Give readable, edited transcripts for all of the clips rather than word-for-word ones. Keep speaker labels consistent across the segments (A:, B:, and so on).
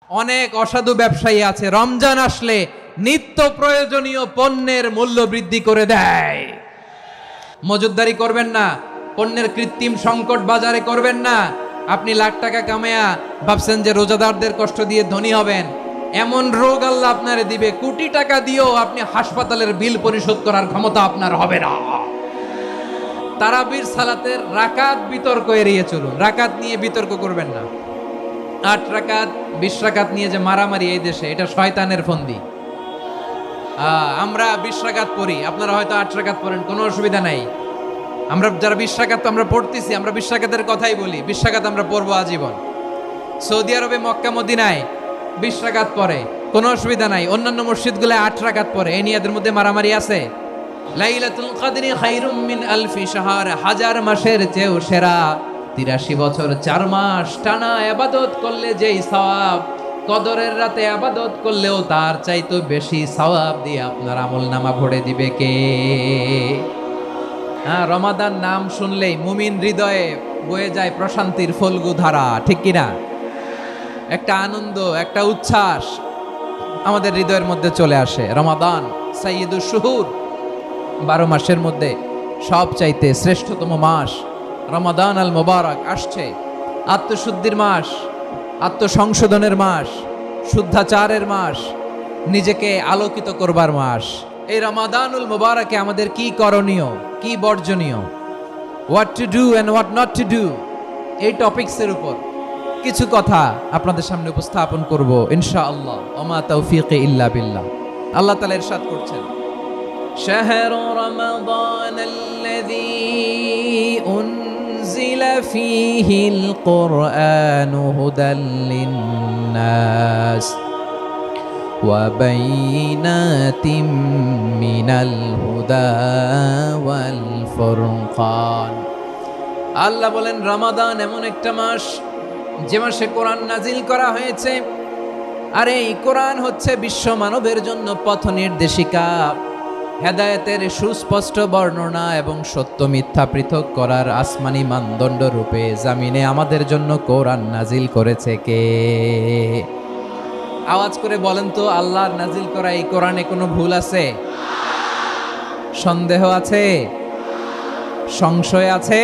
A: অনেক অসাধু ব্যবসায়ী আছে রমজান আসলে নিত্য প্রয়োজনীয় পণ্যের মূল্য বৃদ্ধি করে দেয়। মজুতদারি করবেন না, পণ্যের কৃত্রিম সংকট বাজারে করবেন না। আপনি লাখ টাকা কামায়া ভাবছেন যে রোজাদারদের কষ্ট দিয়ে ধনী হবেন, এমন রোগ আল্লাহ আপনারে দিবে, কোটি টাকা দিয়েও আপনি হাসপাতালের বিল পরিশোধ করার ক্ষমতা আপনার হবে না। তারাবির সালাতের রাকাত বিতর্ক এড়িয়ে চলুন, রাকাত নিয়ে বিতর্ক করবেন না। 8 রাকাত 20 রাকাত নিয়ে যে মারামারি এই দেশে, এটা শয়তানের ফন্দি। আমরা 20 রাকাত পড়ি, আপনারা হয়তো 8 রাকাত পড়েন, কোনো অসুবিধা নাই। আমরা যারা 20 রাকাত তো আমরা পড়তেছি, আমরা 20 রাকাতের কথাই বলি, 20 রাকাত আমরা পড়বো আজীবন। সৌদি আরবে মক্কা মদিনায় 20 রাকাত পড়ে, কোনো অসুবিধা নাই। অন্যান্য মসজিদগুলো 8 রাকাত পড়ে, এই নিয়ে এদের মধ্যে মারামারি আছে? লাইলাতুল কদরি খায়রুম মিন আলফি শাহর, হাজার মাসের চেয়েও সেরা। 83 বছর 4 মাস টানা ইবাদত করলে যেই সওয়াব, কদরের রাতে ইবাদত করলেও তার চাইতে বেশি সওয়াব দিয়ে আপনার আমলনামা ভরে দিবে কে? রমাদান নাম শুনলেই মুমিন হৃদয়ে বয়ে যায় প্রশান্তির ফল্গু ধারা, ঠিক কিনা? একটা আনন্দ, একটা উচ্ছ্বাস আমাদের হৃদয়ের মধ্যে চলে আসে। রমাদান সাইয়্যিদুশ শুহুর, 12 মাসের মধ্যে সব চাইতে শ্রেষ্ঠতম মাস রমাদান আল মুবারক আসছে। আত্মশুদ্ধির মাস, আত্মসংশোধনের মাস, শুদ্ধাচারের মাস, নিজেকে আলোকিত করবার মাস। এই রমাদানুল মুবারকে আমাদের কি করণীয়, কি বর্জনীয়, what to do and what not to do, এই টপিকসের উপর কিছু কথা আপনাদের সামনে উপস্থাপন করব ইনশাআল্লাহ। ওমা তাওফীকি ইল্লা বিল্লাহ। আল্লাহ তাআলা ইরশাদ করছেন, شهر رمضان الذي أنزل فيه القرآن هدى للناس وبينات من الهدى والفرقان। আল্লাহ বলেন রমাদান এমন একটা মাস যে মাসে কোরআন নাজিল করা হয়েছে, আর এই কোরআন হচ্ছে বিশ্ব মানবের জন্য পথ নির্দেশিকা, হেদায়েতের সুস্পষ্ট বর্ণনা এবং সত্য মিথ্যা পৃথক করার আসমানি মানদণ্ড রূপে জামিনে আমাদের জন্য কোরআন নাজিল করেছে কে? আওয়াজ করে বলেন তো, আল্লাহর নাজিল করা এই কোরআনে কোনো ভুল আছে? সন্দেহ আছে? সংশয় আছে?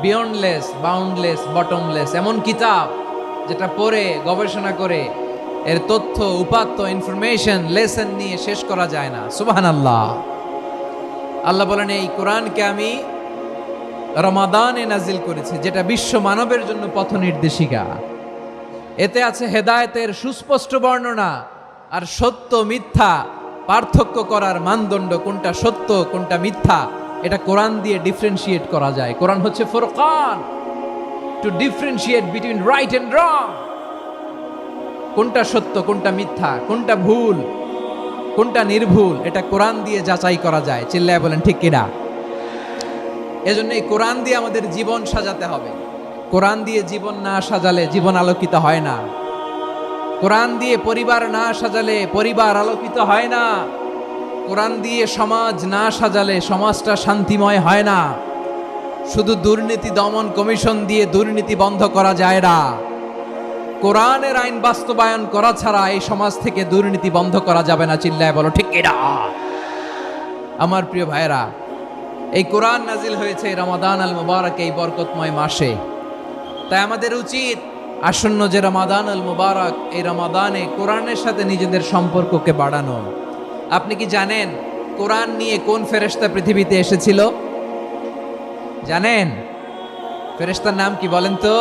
A: বিয়ন্ডলেস, বাউন্ডলেস, বটমলেস এমন কিতাব যেটা পড়ে গবেষণা করে এর তথ্য উপাত্ত ইনফরমেশন লেসন নিয়ে শেষ করা যায় না। সুবহানাল্লাহ। আল্লাহ বলেন এই কোরআনকে আমি রমাদানে নাজিল করেছি, যেটা বিশ্ব মানবের জন্য পথ নির্দেশিকা। এতে আছে হেদায়েতের সুস্পষ্ট বর্ণনা আর সত্য মিথ্যা পার্থক্য করার মানদণ্ড, কোনটা সত্য কোনটা মিথ্যা এটা কোরআন দিয়ে ডিফারেন্সিয়েট করা যায়। কোরআন হচ্ছে ফুরকান, to differentiate between right and wrong. কোনটা সত্য কোনটা মিথ্যা, কোনটা ভুল কোনটা নির্ভুল, এটা কোরআন দিয়ে যাচাই করা যায়। চিল্লায় বলেন ঠিক কিনা? এজন্য এই কোরআন দিয়ে আমাদের জীবন সাজাতে হবে। কোরআন দিয়ে জীবন না সাজালে জীবন আলোকিত হয় না। কোরআন দিয়ে পরিবার না সাজালে পরিবার আলোকিত হয় না। কোরআন দিয়ে সমাজ না সাজালে সমাজটা শান্তিময় হয় না। শুধু দুর্নীতি দমন কমিশন দিয়ে দুর্নীতি বন্ধ করা যায় না। কোরআনের আইন বাস্তবায়ন করা ছাড়া এই সমাজ থেকে দুর্নীতি বন্ধ করা যাবে না। চিল্লায় বলো ঠিক কিনা? আমার প্রিয় ভাইরা, এই কোরআন নাজিল হয়েছে রমাদান আল মুবারক, এই বরকতময় মাসে। তাই আমাদের উচিত আসন্ন যে রমাদান আল মুবারক, এই রমাদানে কোরআনের সাথে নিজেদের সম্পর্ককে বাড়ানো। আপনি কি জানেন কোরআন নিয়ে কোন ফেরেশতা পৃথিবীতে এসেছিল? জানেন ফেরেশতার নাম কি বলেন তো?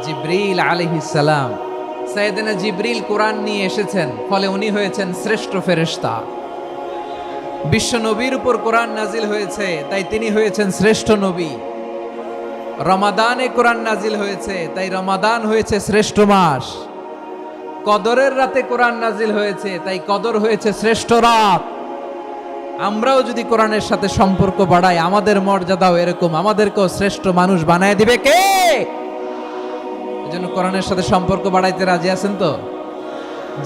A: জিবরিল আলাইহিস সালাম। সাইয়েদনা জিবরিল কোরআন নিয়ে এসেছেন, ফলে উনি হয়েছেন শ্রেষ্ঠ ফেরেশতা। বিশ্ব নবীর উপর কোরআন নাজিল হয়েছে, তাই তিনি হয়েছেন শ্রেষ্ঠ নবী। রমাদানে কোরআন নাজিল হয়েছে, তাই রমাদান হয়েছে শ্রেষ্ঠ মাস। কদরের রাতে কোরআন নাজিল হয়েছে, তাই কদর হয়েছে শ্রেষ্ঠ রাত। আমরাও যদি কোরআনের সাথে সম্পর্ক বাড়াই, আমাদের মর্যাদাও এরকম, আমাদেরকেও শ্রেষ্ঠ মানুষ বানায় দিবে কে? এজন্য কোরআনের সাথে সম্পর্ক বাড়াইতে রাজি আছেন তো?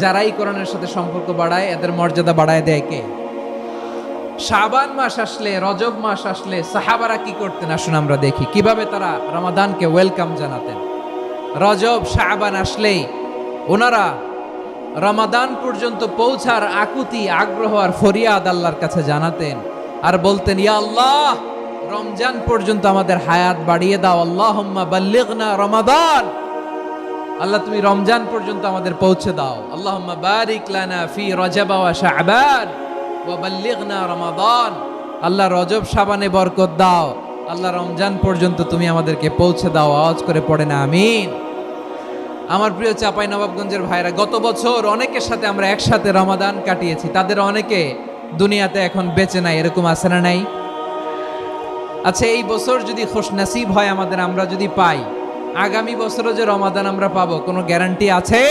A: যারাই কোরআনের সাথে সম্পর্ক বাড়ায় এদের মর্যাদা বাড়ায় দেয় কে? শাবান মাস আসলে, রজব মাস আসলে সাহাবারা কি করতেন আসুন আমরা দেখি কিভাবে তারা রমাদানকে ওয়েলকাম জানাতেন। রজব শাবান আসলেই ওনারা রমাদান পর্যন্ত পৌঁছার আকুতি আগ্রহ আর ফরিয়াদ আল্লাহর কাছে জানাতেন আর বলতেন, ইয়া আল্লাহ, রমজান পর্যন্ত আমাদের হায়াত বাড়িয়ে দাও। আল্লাহুম্মা বাল্লিগনা রমাদান, আল্লাহ তুমি রমজান পর্যন্ত আমাদের পৌঁছে দাও। আল্লাহুম্মা বারিক লানা ফি রজব ওয়া শাবান ওয়া বাল্লিগনা রমাদান, আল্লাহ রজব শাবানে বরকত দাও, আল্লাহ রমজান পর্যন্ত তুমি আমাদেরকে পৌঁছে দাও। আওয়াজ করে পড়ে না আমিন। আমার প্রিয় চাঁপাইনবাবগঞ্জের ভাইরা, গত বছর অনেকের সাথে আমরা একসাথে রমাদান কাটিয়েছি, তাদের অনেকে দুনিয়াতে এখন বেঁচে নাই, এরকম আছে না নাই? আচ্ছা, এই বছর যদি খুশনসিব হয় আমাদের, আমরা যদি পাই, আগামী বছরও যে রমাদান আমরা পাবো কোনো গ্যারান্টি আছে?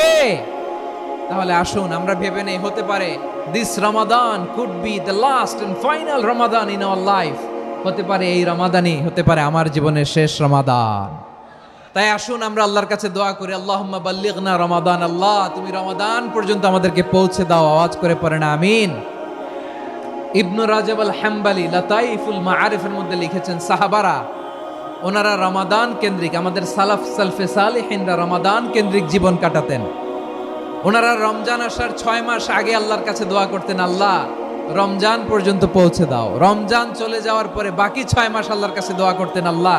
A: তাহলে আসুন আমরা ভেবে নেই, হতে পারে this Ramadan could be the last and final Ramadan in our life. হতে পারে এই রমাদানই হতে পারে আমার জীবনের শেষ রমাদান। তাই আসুন আমরা আল্লাহর কাছে দোয়া করি, আল্লাহুম্মা বাল্লিগনা রমাদান, আল্লাহ তুমি রমাদান পর্যন্ত আমাদেরকে পৌঁছে দাও। আওয়াজ করে পড়েন আমিন। ইবনু রাজব আল হাম্বালি লাতাইফুল মাআরিফের মধ্যে লিখেছেন, সাহাবারা ওনারা রমাদান কেন্দ্রিক, আমাদের সালাফ সালফে সালিহিনরা রমাদান কেন্দ্রিক জীবন কাটাতেন। ওনারা রমজান আসার 6 মাস আগে আল্লাহর কাছে দোয়া করতেন, আল্লাহ রমজান পর্যন্ত পৌঁছে দাও। রমজান চলে যাওয়ার পরে বাকি 6 মাস আল্লাহর কাছে দোয়া করতেন, আল্লাহ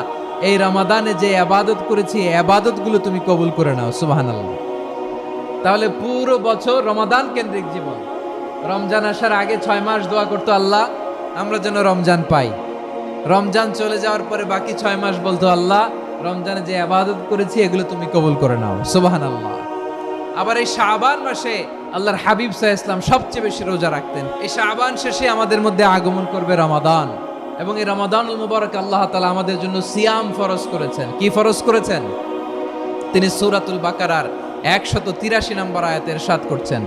A: এই রমাদানে যে ইবাদত করেছি এই ইবাদতগুলো তুমি কবুল করে নাও। সুবহানাল্লাহ। তাহলে পুরো বছর রমাদান কেন্দ্রিক জীবন। রমজান আসার আগে 6 মাস দোয়া করতো, আল্লাহ আমরা যেন রমজান পাই। রমজান চলে যাওয়ার পরে বাকি 6 মাস বলতো, আল্লাহ রমজানে যে ইবাদত করেছি এগুলো তুমি কবুল করে নাও। সুবহানাল্লাহ। আবার এই শাবান মাসে আল্লাহর হাবিব সাল্লাল্লাহু আলাইহি ওয়াসাল্লাম সবচেয়ে বেশি রোজা রাখতেন। এই শাবান শেষে আমাদের মধ্যে আগমন করবে রমাদান, এবং এই রমাদানুল মুবারক আল্লাহ তাআলা আমাদের জন্য সিয়াম ফরজ করেছেন। কি ফরজ করেছেন? তিনি সূরাতুল বাকারার 183 নম্বর আয়াতে ইরশাদ করছেন,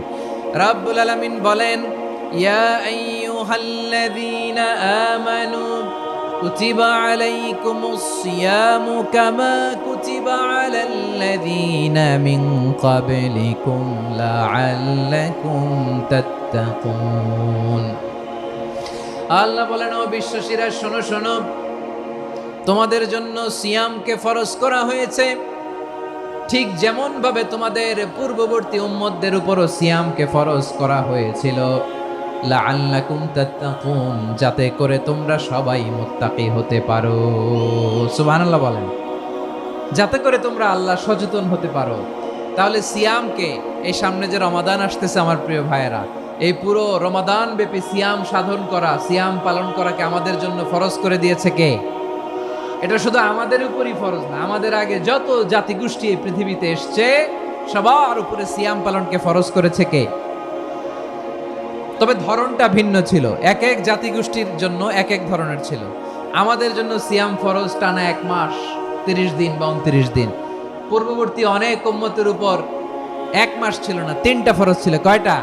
A: রাব্বুল আলামিন বলেন, ইয়া আইয়ুহাল্লাযীনা আমানু কুতিবা আলাইকুমুস সিয়ামু কামা কুতিবা আলাল্লাযীনা মিন ক্বাবলিকুম লাআল্লাকুম তাত্তাকুন। আল্লাহ বলেন, ও বিশ্বাসীরা শোনো শোনো, তোমাদের জন্য সিয়ামকে ফরজ করা হয়েছে, ঠিক যেমন ভাবে তোমাদের পূর্ববর্তী উম্মতদের উপরও সিয়ামকে ফরজ করা হয়েছিল, লাআল্লাকুম তাত্তাকুন, যাতে করে তোমরা সবাই মুত্তাকি হতে পারো। সুবহানাল্লাহ বলেন, যাতে করে তোমরা আল্লাহ সচেতন হতে পারো। তাহলে সিয়ামকে, এই সামনে যে রমাদান আসতেছে আমার প্রিয় ভাইয়েরা, এই পুরো রমাদান ব্যাপী সিয়াম সাধন করা, সিয়াম পালন করাকে আমাদের জন্য ফরজ করে দিয়েছে কে? এটা শুধু আমাদের উপরই ফরজ না, আমাদের আগে যত জাতিগোষ্ঠী এই পৃথিবীতে এসছে সবার উপরে সিয়াম পালনকে ফরজ করেছে কে? তবে ধরনটা ভিন্ন ছিল, এক এক জাতিগোষ্ঠীর জন্য এক এক ধরনের ছিল। আমাদের জন্য সিয়াম ফরজ টানা 1 মাস 30 দিন বা 29 দিন। পূর্ববর্তী অনেক উম্মতের উপর 1 মাস ছিল না, 3টা ফরজ ছিল। কয়টা?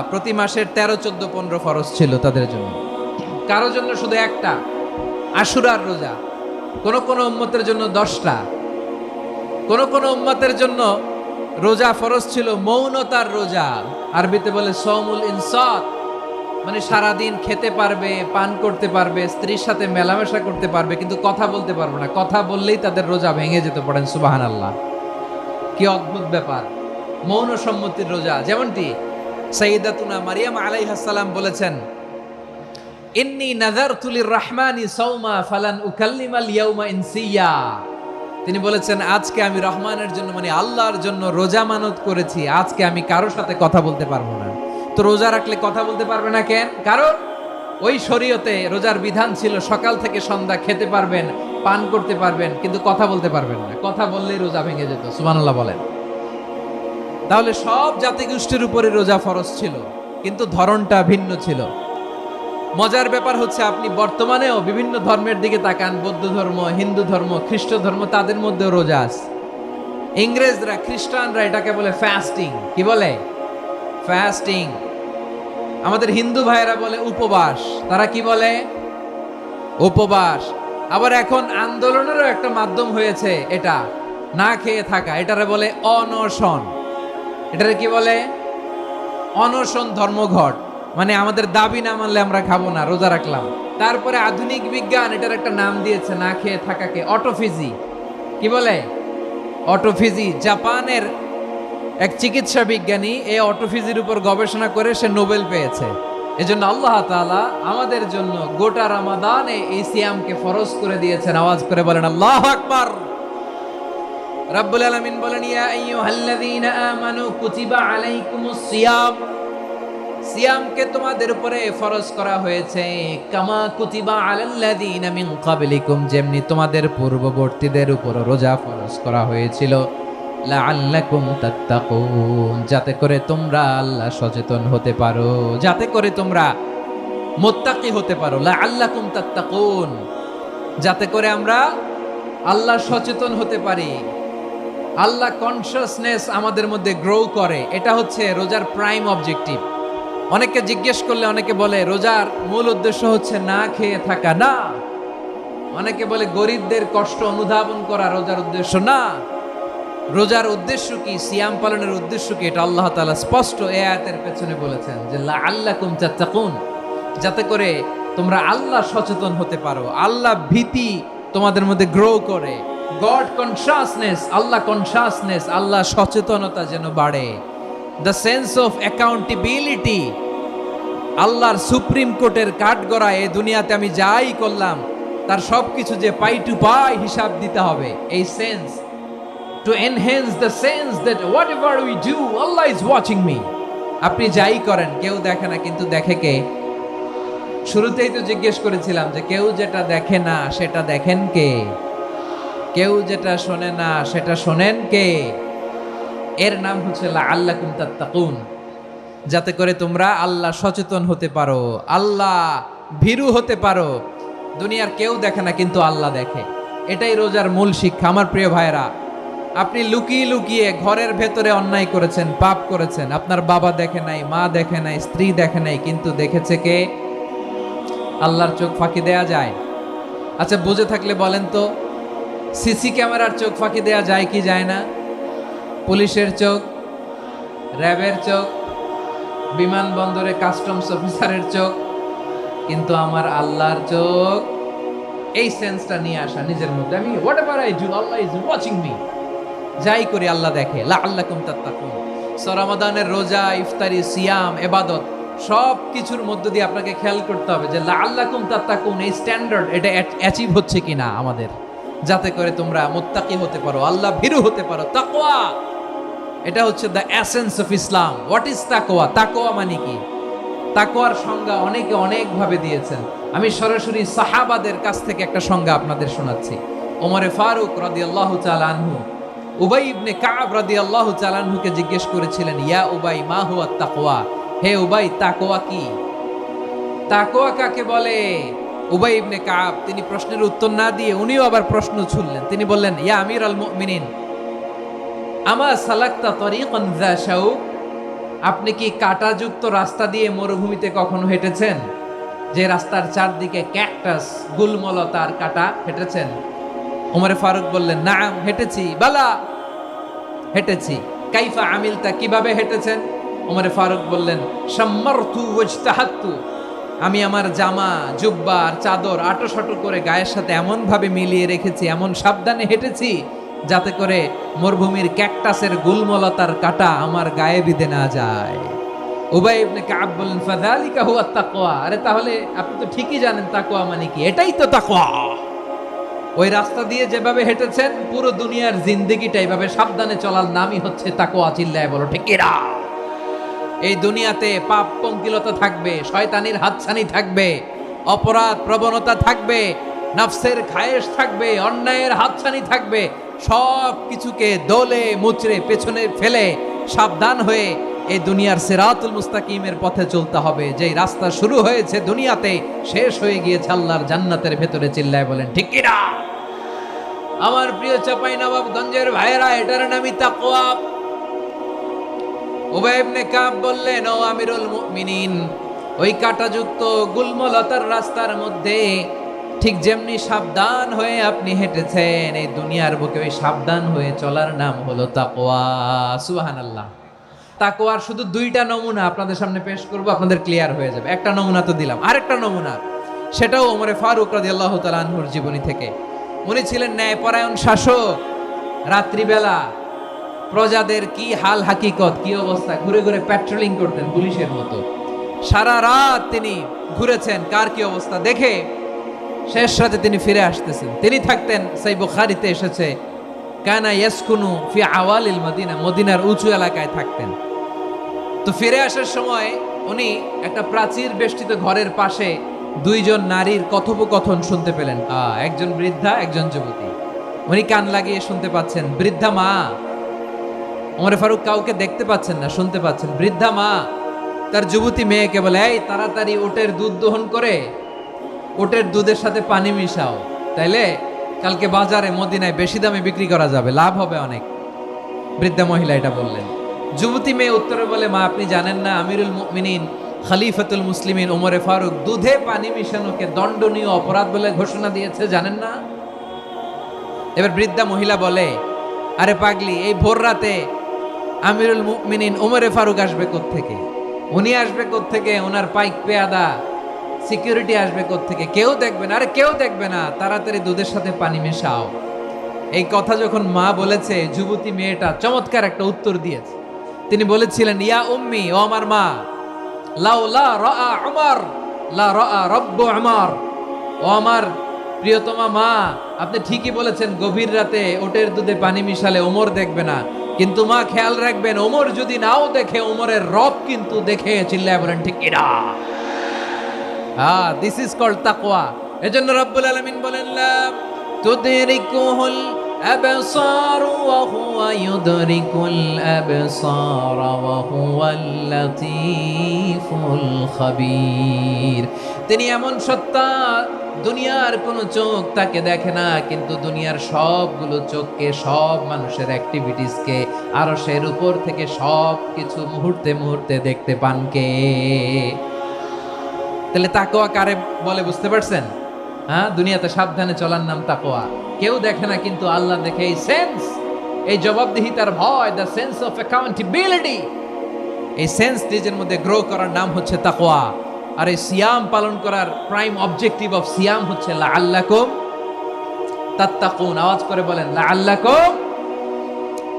A: প্রতি মাসের 13, 14, 15 ফরজ ছিল তাদের জন্য। কারো জন্য শুধু একটা, আশুরার রোজা। কোন কোন উম্মতের জন্য 10টা। কোন কোন উম্মতের জন্য রোজা ফরজ ছিল মৌনতার রোজা, আরবিতে বলে সৌমুল ইনসাত, মানে সারাদিন খেতে পারবে, পান করতে পারবে, স্ত্রীর সাথে মেলামেশা করতে পারবে, কিন্তু কথা বলতে পারবে না। কথা বললেই তাদের রোজা ভেঙে যেতে। পড়েন সুবহানাল্লাহ। কি অদ্ভুত ব্যাপার! মৌন সম্মতির রোজা। যেমনটি সাইয়্যিদাতুনা মারিয়াম আলাইহাস সালাম বলেছেন, ইন্নী নাযারতু লির-রাহমানি সাওমা ফালান উকাল্লিমাল ইয়াওমা ইনসিয়া। তিনি বলেছেন, আজকে আমি রহমানের জন্য, মানে আল্লাহর জন্য রোজা মানত করেছি, আজকে আমি কারোর সাথে কথা বলতে পারবো না। তো রোজা রাখলে কথা বলতে পারবে না কেন? কারণ ওই শরীয়তে রোজার বিধান ছিল সকাল থেকে সন্ধ্যা খেতে পারবেন, পান করতে পারবেন, কিন্তু কথা বলতে পারবেন না। কথা বললেই রোজা ভেঙে যেত। সুবহানাল্লাহ বলেন। তাহলে সব জাতিগোষ্ঠীর উপরে রোজা ফরজ ছিল, কিন্তু ধরনটা ভিন্ন ছিল। মজার ব্যাপার হচ্ছে, আপনি বর্তমানেও বিভিন্ন ধর্মের দিকে তাকান, বৌদ্ধ ধর্ম, হিন্দু ধর্ম, খ্রিস্ট ধর্ম, তাদের মধ্যেও রোজা আছে। ইংরেজরা, খ্রিস্টানরা এটাকে বলে ফাস্টিং। কি বলে? ফাস্টিং। আমাদের হিন্দু ভাইয়েরা বলে উপবাস। তারা কি বলে? উপবাস। আবার এখন আন্দোলনেরও একটা মাধ্যম হয়েছে এটা, না খেয়ে থাকা। এটারে বলে অনশন। এটারে কি বলে? অনশন ধর্মঘট। মানে আমাদের দাবি না মানলে আমরা খাবো না, রোজা রাখলাম। তারপরে আধুনিক বিজ্ঞান এটার একটা নাম দিয়েছে না খেয়ে থাকাকে, অটোফিজি। কি বলে? অটোফিজি, জাপানের এক চিকিৎসা বিজ্ঞানী এই অটোফিজির উপর গবেষণা করে সে নোবেল পেয়েছে। এজন্য আল্লাহ তাআলা আমাদের জন্য গোটা রমাদানে এই সিয়ামকে ফরজ করে দিয়েছেন। আওয়াজ করে বলেন আল্লাহু আকবার। রাব্বুল আলামিন বলেন, ইয়া আইয়ুহাল্লাযীনা আমানু কুতিবা আলাইকুমুস সিয়াম, সিয়ামকে তোমাদের উপরে ফরজ করা হয়েছে কামা কুতিবা আলাল্লাযীনা মিন ক্বাবলিকুম, যেমনি তোমাদের পূর্ববর্তীদের উপর রোজা ফরজ করা হয়েছিল, লাআল্লাকুম তাত্তাকুন, যাতে করে তোমরা আল্লাহ সচেতন হতে পারো, যাতে করে তোমরা মুত্তাকি হতে পারো। লাআল্লাকুম তাত্তাকুন, যাতে করে আমরা আল্লাহ সচেতন হতে পারি, আল্লাহ কনসিয়াসনেস আমাদের মধ্যে গ্রো করে। এটা হচ্ছে রোজার প্রাইম অবজেক্টিভ। অনেকে জিজ্ঞেস করলে অনেকে বলে রোজার মূল উদ্দেশ্য হচ্ছে না খেয়ে থাকা। না, অনেকে বলে গরিবদের কষ্ট অনুধাবন করা রোজার উদ্দেশ্য। না, রোজার উদ্দেশ্য কি, সিয়াম পালনের উদ্দেশ্য কি, এটা আল্লাহ তাআলা স্পষ্ট এই আয়াতের পেছনে বলেছেন যে লাআল্লাকুম তাত্তাকুন, যাতে করে তোমরা আল্লাহ সচেতন হতে পারো, আল্লাহ ভীতি তোমাদের মধ্যে গ্রো করে, গড কনসিয়াসনেস, আল্লাহ কনসিয়াসনেস, আল্লাহ সচেতনতা যেন বাড়ে, দ্য সেন্স অফ অ্যাকাউন্টেবিলিটি, আল্লাহর সুপ্রিম কোর্টের কাঠগড়া এই দুনিয়াতে আমি যাই করলাম তার সবকিছু যে পাই টু পাই হিসাব দিতে হবে, এই sense, to enhance the sense that whatever we do, Allah is watching me. আপনি যাই করেন কেউ দেখে না, কিন্তু দেখে কে? শুরুতেই তো জিজ্ঞেস করেছিলাম যে কেউ যেটা দেখে না সেটা দেখেন কে? কেউ যেটা শোনে না সেটা শোনেন কে? এর নাম হচ্ছে লাআল্লাকুম তাত্তাকুন, যাতে করে তোমরা আল্লাহ সচেতন হতে পারো, আল্লাহ ভীরু হতে পারো। দুনিয়ার কেউ দেখে না, কিন্তু আল্লাহ দেখে। এটাই রোজার মূল শিক্ষা। আমার প্রিয় ভাইরা, আপনি লুকিয়ে লুকিয়ে ঘরের ভেতরে অন্যায় করেছেন, পাপ করেছেন, আপনার বাবা দেখে নাই, মা দেখে নাই, স্ত্রী দেখে নাই, কিন্তু দেখেছে কে? আল্লাহর চোখ ফাঁকি দেয়া যায়? আচ্ছা, বুঝে থাকলে বলেন তো, সিসি ক্যামেরার চোখ ফাঁকি দেয়া যায় কি যায় না? পুলিশের চোখ, র্যাবের চোখ, বিমানবন্দরে কাস্টমস অফিসারের চোখ, কিন্তু আমার আল্লাহর চোখ। এই সেন্সটা নিয়ে আসা নিজের মধ্যে, আমি what ever I do Allah is watching me, যাই করি আল্লাহ দেখে। লাআল্লাকুম তাত্তাকুন। রমাদানের রোজা, ইফতারি, সিয়াম, ইবাদত সব কিছুর মধ্য দিয়ে আপনাকে খেয়াল করতে হবে যে লাআল্লাকুম তাত্তাকুন এই স্ট্যান্ডার্ড এটা অ্যাচিভ হচ্ছে কিনা আমাদের, যাতে করে তোমরা মুত্তাকি হতে পারো, আল্লাহ ভীরু হতে পারো। তাকওয়া, এটা হচ্ছে the essence of Islam. What is তাকওয়া? তাকওয়া মানে কি? তাকওয়ার সংজ্ঞা অনেকে অনেকভাবে দিয়েছেন। আমি সরাসরি সাহাবাদের কাছ থেকে একটা সংজ্ঞা আপনাদের শোনাচ্ছি। ওমরে ফারুক রাদিয়াল্লাহু তাআলা আনহু উবাই ইবনে কাব রাদিয়াল্লাহু তাআলা আনহুকে জিজ্ঞেস করেছিলেন, ইয়া উবাই মা হুয়া তাকওয়া, হে উবাই তাকওয়া কি? তাকওয়া কাকে বলে? উবাই ইবনে কাব তিনি প্রশ্নের উত্তর না দিয়ে উনিও আবার প্রশ্ন ছুড়লেন। তিনি বললেন, ইয়া আমিরাল মুমিনিন, আমা সালাকতা তরিকান যা শাউক, আপনি কি কাঁটাযুক্ত রাস্তা দিয়ে মরুভূমিতে কখনো হেঁটেছেন? যে রাস্তার চারদিকে ক্যাকটাস, গুলমলতার কাঁটা, হেঁটেছেন? ওমরে ফারুক বললেন, নাম হেঁটেছি। বালা, হেঁটেছি। কাইফা আমিলতা, কিভাবে হেঁটেছেন? ওমরে ফারুক বললেন, শাম্মারতু ওয়াজতাহাতু, আমি আমার জামা, জুব্বা আর চাদর আটোসাটো করে গায়ের সাথে এমন ভাবে মিলিয়ে রেখেছি, এমন সাবধানে হেঁটেছি যাতে করে মরুভূমির ক্যাকটাসের গুলমলতার কাঁটা আমার গায়ে বিঁধে না যায়। উবাই ইবনে কাব বললেন, ফাযালিকা হুয়া তাকওয়া, আরে তাহলে আপনি তো ঠিকই জানেন তাকওয়া মানে কি, এটাই তো তাকওয়া। ওই রাস্তা দিয়ে যেভাবে হেঁটেছেন পুরো দুনিয়ার জিন্দেগিটা এইভাবে সাবধানে চলার নামই হচ্ছে তাকওয়া। চিল্লায় বলো ঠিক কিনা? এই দুনিয়াতে পাপ পঙ্কিলতা থাকবে, শয়তানির হাতছানি থাকবে, অপরাধ প্রবণতা থাকবে, নফসের খায়েশ থাকবে, অন্যায়ের হাতছানি থাকবে। সব কিছুকে দোলে মুচড়ে পেছনে ফেলে সাবধান হয়ে এই দুনিয়ার সিরাতুল মুস্তাকিমের পথে চলতে হবে। যেই রাস্তা শুরু হয়েছে দুনিয়াতে, শেষ হয়ে গিয়েছে আল্লাহর জান্নাতের ভেতরে। চিল্লায় বলেন ঠিক কিনা? আমার প্রিয় চাঁপাইনবাবগঞ্জের ভাইয়েরা, এটার নামই তাকওয়া। উবাই ইবনে কাব বললেন, ও আমিরুল মুমিনিন, ওই কাঁটাযুক্ত গুলমলতার রাস্তার মধ্যে ঠিক যেমনি সাবধান হয়ে আপনি হেঁটেছেন, এই দুনিয়ার বুকে ওই সাবধান হয়ে চলার নাম হলো তাকওয়া। সুবহানাল্লাহ। তাকওয়ার শুধু দুইটা নমুনা আপনাদের সামনে পেশ করব, আপনাদের ক্লিয়ার হয়ে যাবে। একটা নমুনা তো দিলাম, আরেকটা নমুনা, সেটাও ওমরে ফারুক রাদিয়াল্লাহু তাআলা আনহুর জীবনী থেকে। উনি ছিলেন ন্যায়পরায়ণ শাসক, রাত্রিবেলা প্রজাদের কি হাল হাকিকত, কি অবস্থা, ঘুরে ঘুরে প্যাট্রোলিং করতেন পুলিশের মতো। সারা রাত তিনি ঘুরেছেন কার কি অবস্থা দেখে শেষ রাতে তিনি ফিরে আসতেছেন। তিনি থাকতেন, সেই বুখারীতে এসেছে, কানা ইয়াসকুনু ফি আওয়ালিল মদিনা, মদিনার উঁচু এলাকায় থাকতেন। তো ফিরে আসার সময় উনি একটা প্রাচীর বেষ্টিত ঘরের পাশে দুইজন নারীর কথোপকথন শুনতে পেলেন। একজন বৃদ্ধা, একজন যুবতী। উনি কান লাগিয়ে শুনতে পাচ্ছেন। বৃদ্ধা মা, ওমরে ফারুক কাউকে দেখতে পাচ্ছেন না, শুনতে পাচ্ছেন। বৃদ্ধা মা তার যুবতী মেয়েকে বলে, এই তাড়াতাড়ি উটের দুধ দহন করে উটের দুধের সাথে পানি মিশাও, তাইলে কালকে বাজারে মদিনায় বেশি দামে বিক্রি করা যাবে, লাভ হবে অনেক। বৃদ্ধা মহিলা এটা বললেন। যুবতী মেয়ে উত্তরে বলে, মা আপনি জানেন না আমিরুল মুমিনিন খলিফাতুল মুসলিমিন ওমরে ফারুক দুধে পানি মিশানোকে দণ্ডনীয় অপরাধ বলে ঘোষণা দিয়েছে, জানেন না? এবার বৃদ্ধা মহিলা বলে, আরে পাগলি, এই ভোর রাতে আমিরুল মুমিনিন ওমরে ফারুক আসবে কোত্থেকে? উনি আসবে কোত্থেকে? ওনার পাইক পেয়াদা সিকিউরিটি আসবে কোত্থেকে? কেউ দেখবে না। আরে কেউ দেখবে না, তাড়াতাড়ি দুধের সাথে পানি মেশাও। এই কথা যখন মা বলেছে, যুবতী মেয়েটা চমৎকার একটা উত্তর দিয়েছে। তিনি বলেছিলেন, ইয়া উম্মি, ও আমার মা, লাউলা রাআ উমর লা রাআ রব্বু উমর, ও আমার প্রিয়তমা মা, আপনি ঠিকই বলেছেন, গভীর রাতে ওটের দুধে পানি মিশালে ওমর দেখবে না, কিন্তু মা খেয়াল রাখবেন, ওমর যদি নাও দেখে, ওমরের রব কিন্তু দেখে। চিল্লায় বলেন ঠিক কিনা? দিস ইজ কল্ড তাকওয়া। এজন্য রব্বুল আলামিন বলেন, লা তুদরিকুহুল আবসার ওয়া হুয়া ইউদরিকুল আবসার ওয়া হুয়াল লাতীফুল খাবীর। তিনি এমন সত্তা, দুনিয়ার কোনো চোখ তাকে দেখে না, কিন্তু দুনিয়ার সবগুলো চোখকে, সব মানুষের অ্যাক্টিভিটিসকে আরশের উপর থেকে সব কিছু মুহূর্তে মুহূর্তে দেখতে পান কে? তাহলে তাকওয়া কারে বলে বুঝতে পারছেন? দুনিয়াতে সাবধানে চলার নাম তাকওয়া। কেউ দেখে না, কিন্তু আল্লাহ দেখে। এই সেন্স, এই জবাবদিহিতার ভয়, দ্য সেন্স অফ অ্যাকাউন্টেবিলিটি, এই সেন্স নিজের মধ্যে গ্রো করার নাম হচ্ছে তাকওয়া। আর এই সিয়াম পালন করার প্রাইম অবজেক্টিভ অফ সিয়াম হচ্ছে লাআল্লাকুম তাত্তাকুন। আওয়াজ করে বলেন, লাআল্লাকুম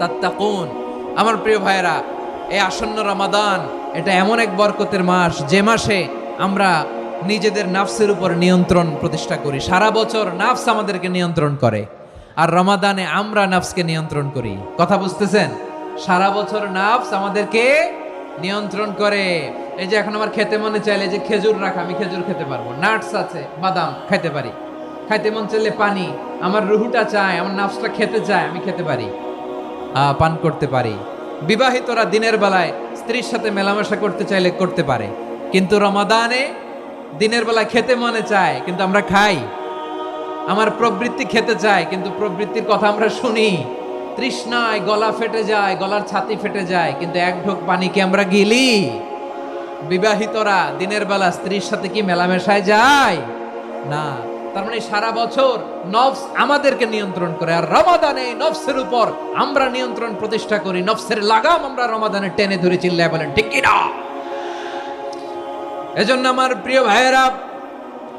A: তাত্তাকুন। আমার প্রিয় ভাইয়েরা, এই আসন্ন রমাদান, এটা এমন এক বরকতের মাস, যে মাসে আমরা নিজেদের নাফসের উপর নিয়ন্ত্রণ প্রতিষ্ঠা করি। সারা বছর নাফস আমাদেরকে নিয়ন্ত্রণ করে, আর রমাদানে আমরা নাফসকে নিয়ন্ত্রণ করি। কথা বুঝতেছেন? সারা বছর নাফস আমাদেরকে নিয়ন্ত্রণ করে। এই যে এখন আমার খেতে মনে চাইলে, যে খেজুর রাখা, আমি খেজুর খেতে পারবো, নাটস আছে, বাদাম খাইতে পারি। খাইতে মন চাইলে পানি, আমার রুহুটা চায়, আমার নাফসটা খেতে চায়, আমি খেতে পারি, পান করতে পারি। বিবাহিতরা দিনের বেলায় স্ত্রীর সাথে মেলামেশা করতে চাইলে করতে পারে, কিন্তু রমাদানে দিনের বেলায় খেতে মনে চায়, কিন্তু আমরা খাই। আমার প্রবৃত্তি খেতে চায়, কিন্তু প্রবৃত্তির কথা আমরা শুনি। তৃষ্ণায় গলা ফেটে যায়, গলার ছাতি ফেটে যায়, কিন্তু এক ঢোক পানি কি আমরা গিলি? বিবাহিতরা দিনের বেলা স্ত্রীর সাথে কি মেলামেশায় যায়? না। তার মানে সারা বছর নফস আমাদেরকে নিয়ন্ত্রণ করে, আর রমাদানে নফসের উপর আমরা নিয়ন্ত্রণ প্রতিষ্ঠা করি। নফসের লাগাম আমরা রমাদানে টেনে ধরে। চিল্লায় বলেন ঠিক কি না? এজন্য আমার প্রিয় ভাইয়েরা,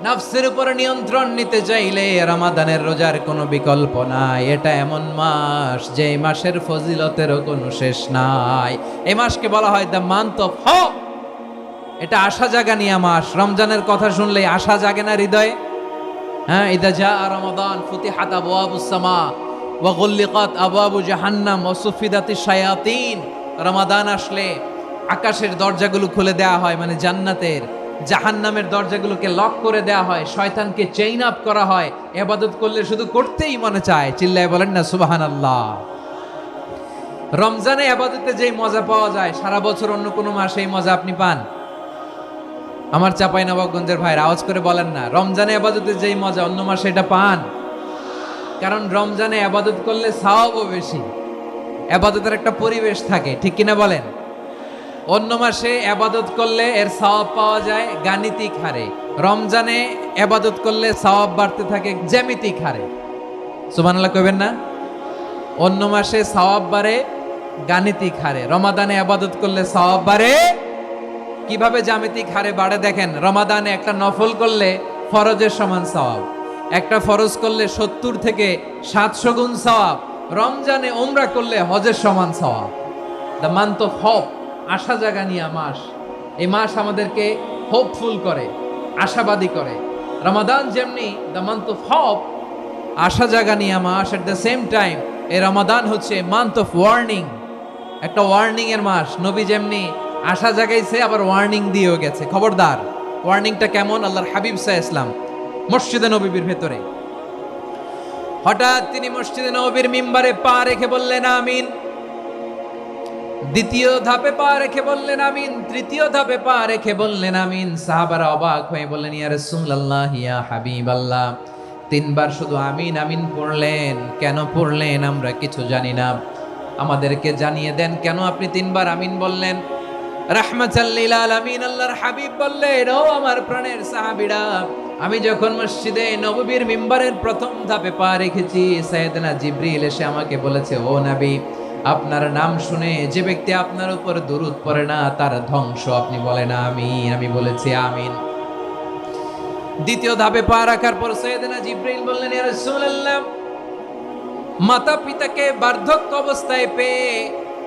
A: নফসের উপর নিয়ন্ত্রণ নিতে চাইলে রমাদানের রোজার কোনো বিকল্প নাই। এটা এমন মাস, যে মাসের ফজিলতেরও কোনো শেষ নাই। এই মাসকে বলা হয় দ্য মান্থ অফ হোপ। এটা আশা জাগানিয়া মাস। রমজানের কথা শুনলেই আশা জাগে না হৃদয়ে? ইদা জা রমাদান ফুতিহাত আবওয়াবুস সামা ওয়া গুল্লিকাত আবওয়াবু জাহান্নাম ওয়া সুফিদাতিশ শায়াতিন। রমাদান আসলে আকাশের দরজাগুলো খুলে দেওয়া হয়, মানে জান্নাতের। জাহান্নামের দরজাগুলোকে লক করে দেওয়া হয়, শয়তানকে চেইন আপ করা হয়। ইবাদত করলে শুধু করতেই মনে চায়। চিল্লায় বলেন না সুবহানাল্লাহ। রমজানে ইবাদতে যেই মজা পাওয়া যায়, সারা বছর অন্য কোনো মাসে এই মজা আপনি পান? আমার চাঁপাইনবাবগঞ্জের ভাইরা আওয়াজ করে বলেন না, রমজানে ইবাদতে যেই মজা অন্য মাসে এটা পান? কারণ রমজানে ইবাদত করলে সওয়াবও বেশি, ইবাদতের একটা পরিবেশ থাকে, ঠিক কিনা বলেন? অন্য মাসে ইবাদত করলে এর সওয়াব পাওয়া যায় গাণিতিক হারে, রমজানে ইবাদত করলে সওয়াব বাড়তে থাকে জ্যামিতিক হারে। সুবহানাল্লাহ কইবেন না? অন্য মাসে সওয়াব বাড়ে গাণিতিক হারে, রমাদানে ইবাদত করলে সওয়াব বাড়ে কিভাবে? জ্যামিতিক হারে বাড়ে। দেখেন, রমাদানে একটা নফল করলে ফরজের সমান সওয়াব, একটা ফরজ করলে 70 থেকে 700 গুণ সওয়াব, রমজানে উমরা করলে হজের সমান সওয়াব। দ্য মান্থ অফ হোপ, আশা জাগানিয়া মাস। এই মাস আমাদেরকে হোপফুল করে, আশাবাদী করে। রমাদান যেমনি দ্য মান্থ অফ হোপ, আশা জাগানিয়া মাস, এট দ্য সেম টাইম এই রমাদান হচ্ছে মান্থ অফ ওয়ার্নিং, একটা ওয়ার্নিং এর মাস। নবী যেমনি আশা জাগাইছে আবার ওয়ার্নিং দিয়েও গেছে, খবরদার। ওয়ার্নিংটা কেমন? আল্লাহর হাবিব সাল্লাল্লাহু আলাইহি ওয়াসাল্লাম মসজিদে নববীর ভেতরে হঠাৎ তিনি মসজিদে নববীর মিম্বারে পা রেখে বললেন আমিন। দ্বিতীয় ধাপে পা রেখে বললেন আমিন, তৃতীয় ধাপে পা রেখে বললেন আমিন। সাহাবারা অবাক হয়ে বললেন, ইয়া রাসূলুল্লাহ, ইয়া হাবিবাল্লাহ, তিনবার শুধু আমিন আমিন পড়লেন, কেন পড়লেন আমরা কিছু জানি না, আমাদেরকে জানিয়ে দেন কেন আপনি তিনবার আমিন বললেন। রাহমাতাল লিল আলামিন আল্লাহর হাবিব বললেন, ও আমার প্রাণের সাহাবীরা, আমি যখন মসজিদে নববীর মিম্বারের প্রথম ধাপে পা রেখেছি, সাইয়েদনা জিবরিল এসে আমাকে বলেছে, ও নবী, আপনার নাম শুনে যে ব্যক্তি আপনার উপর দুরূদ পড়ে না তার ধ্বংস। আপনি বলেন আমিন। আমি বলেছি আমিন। দ্বিতীয় ধাপে পা রাখার পর সাইয়েদনা জিবরিল বললেন, ইয়া রাসূলুল্লাহ, মাতা পিতাকে বার্ধক্য অবস্থায় পেয়ে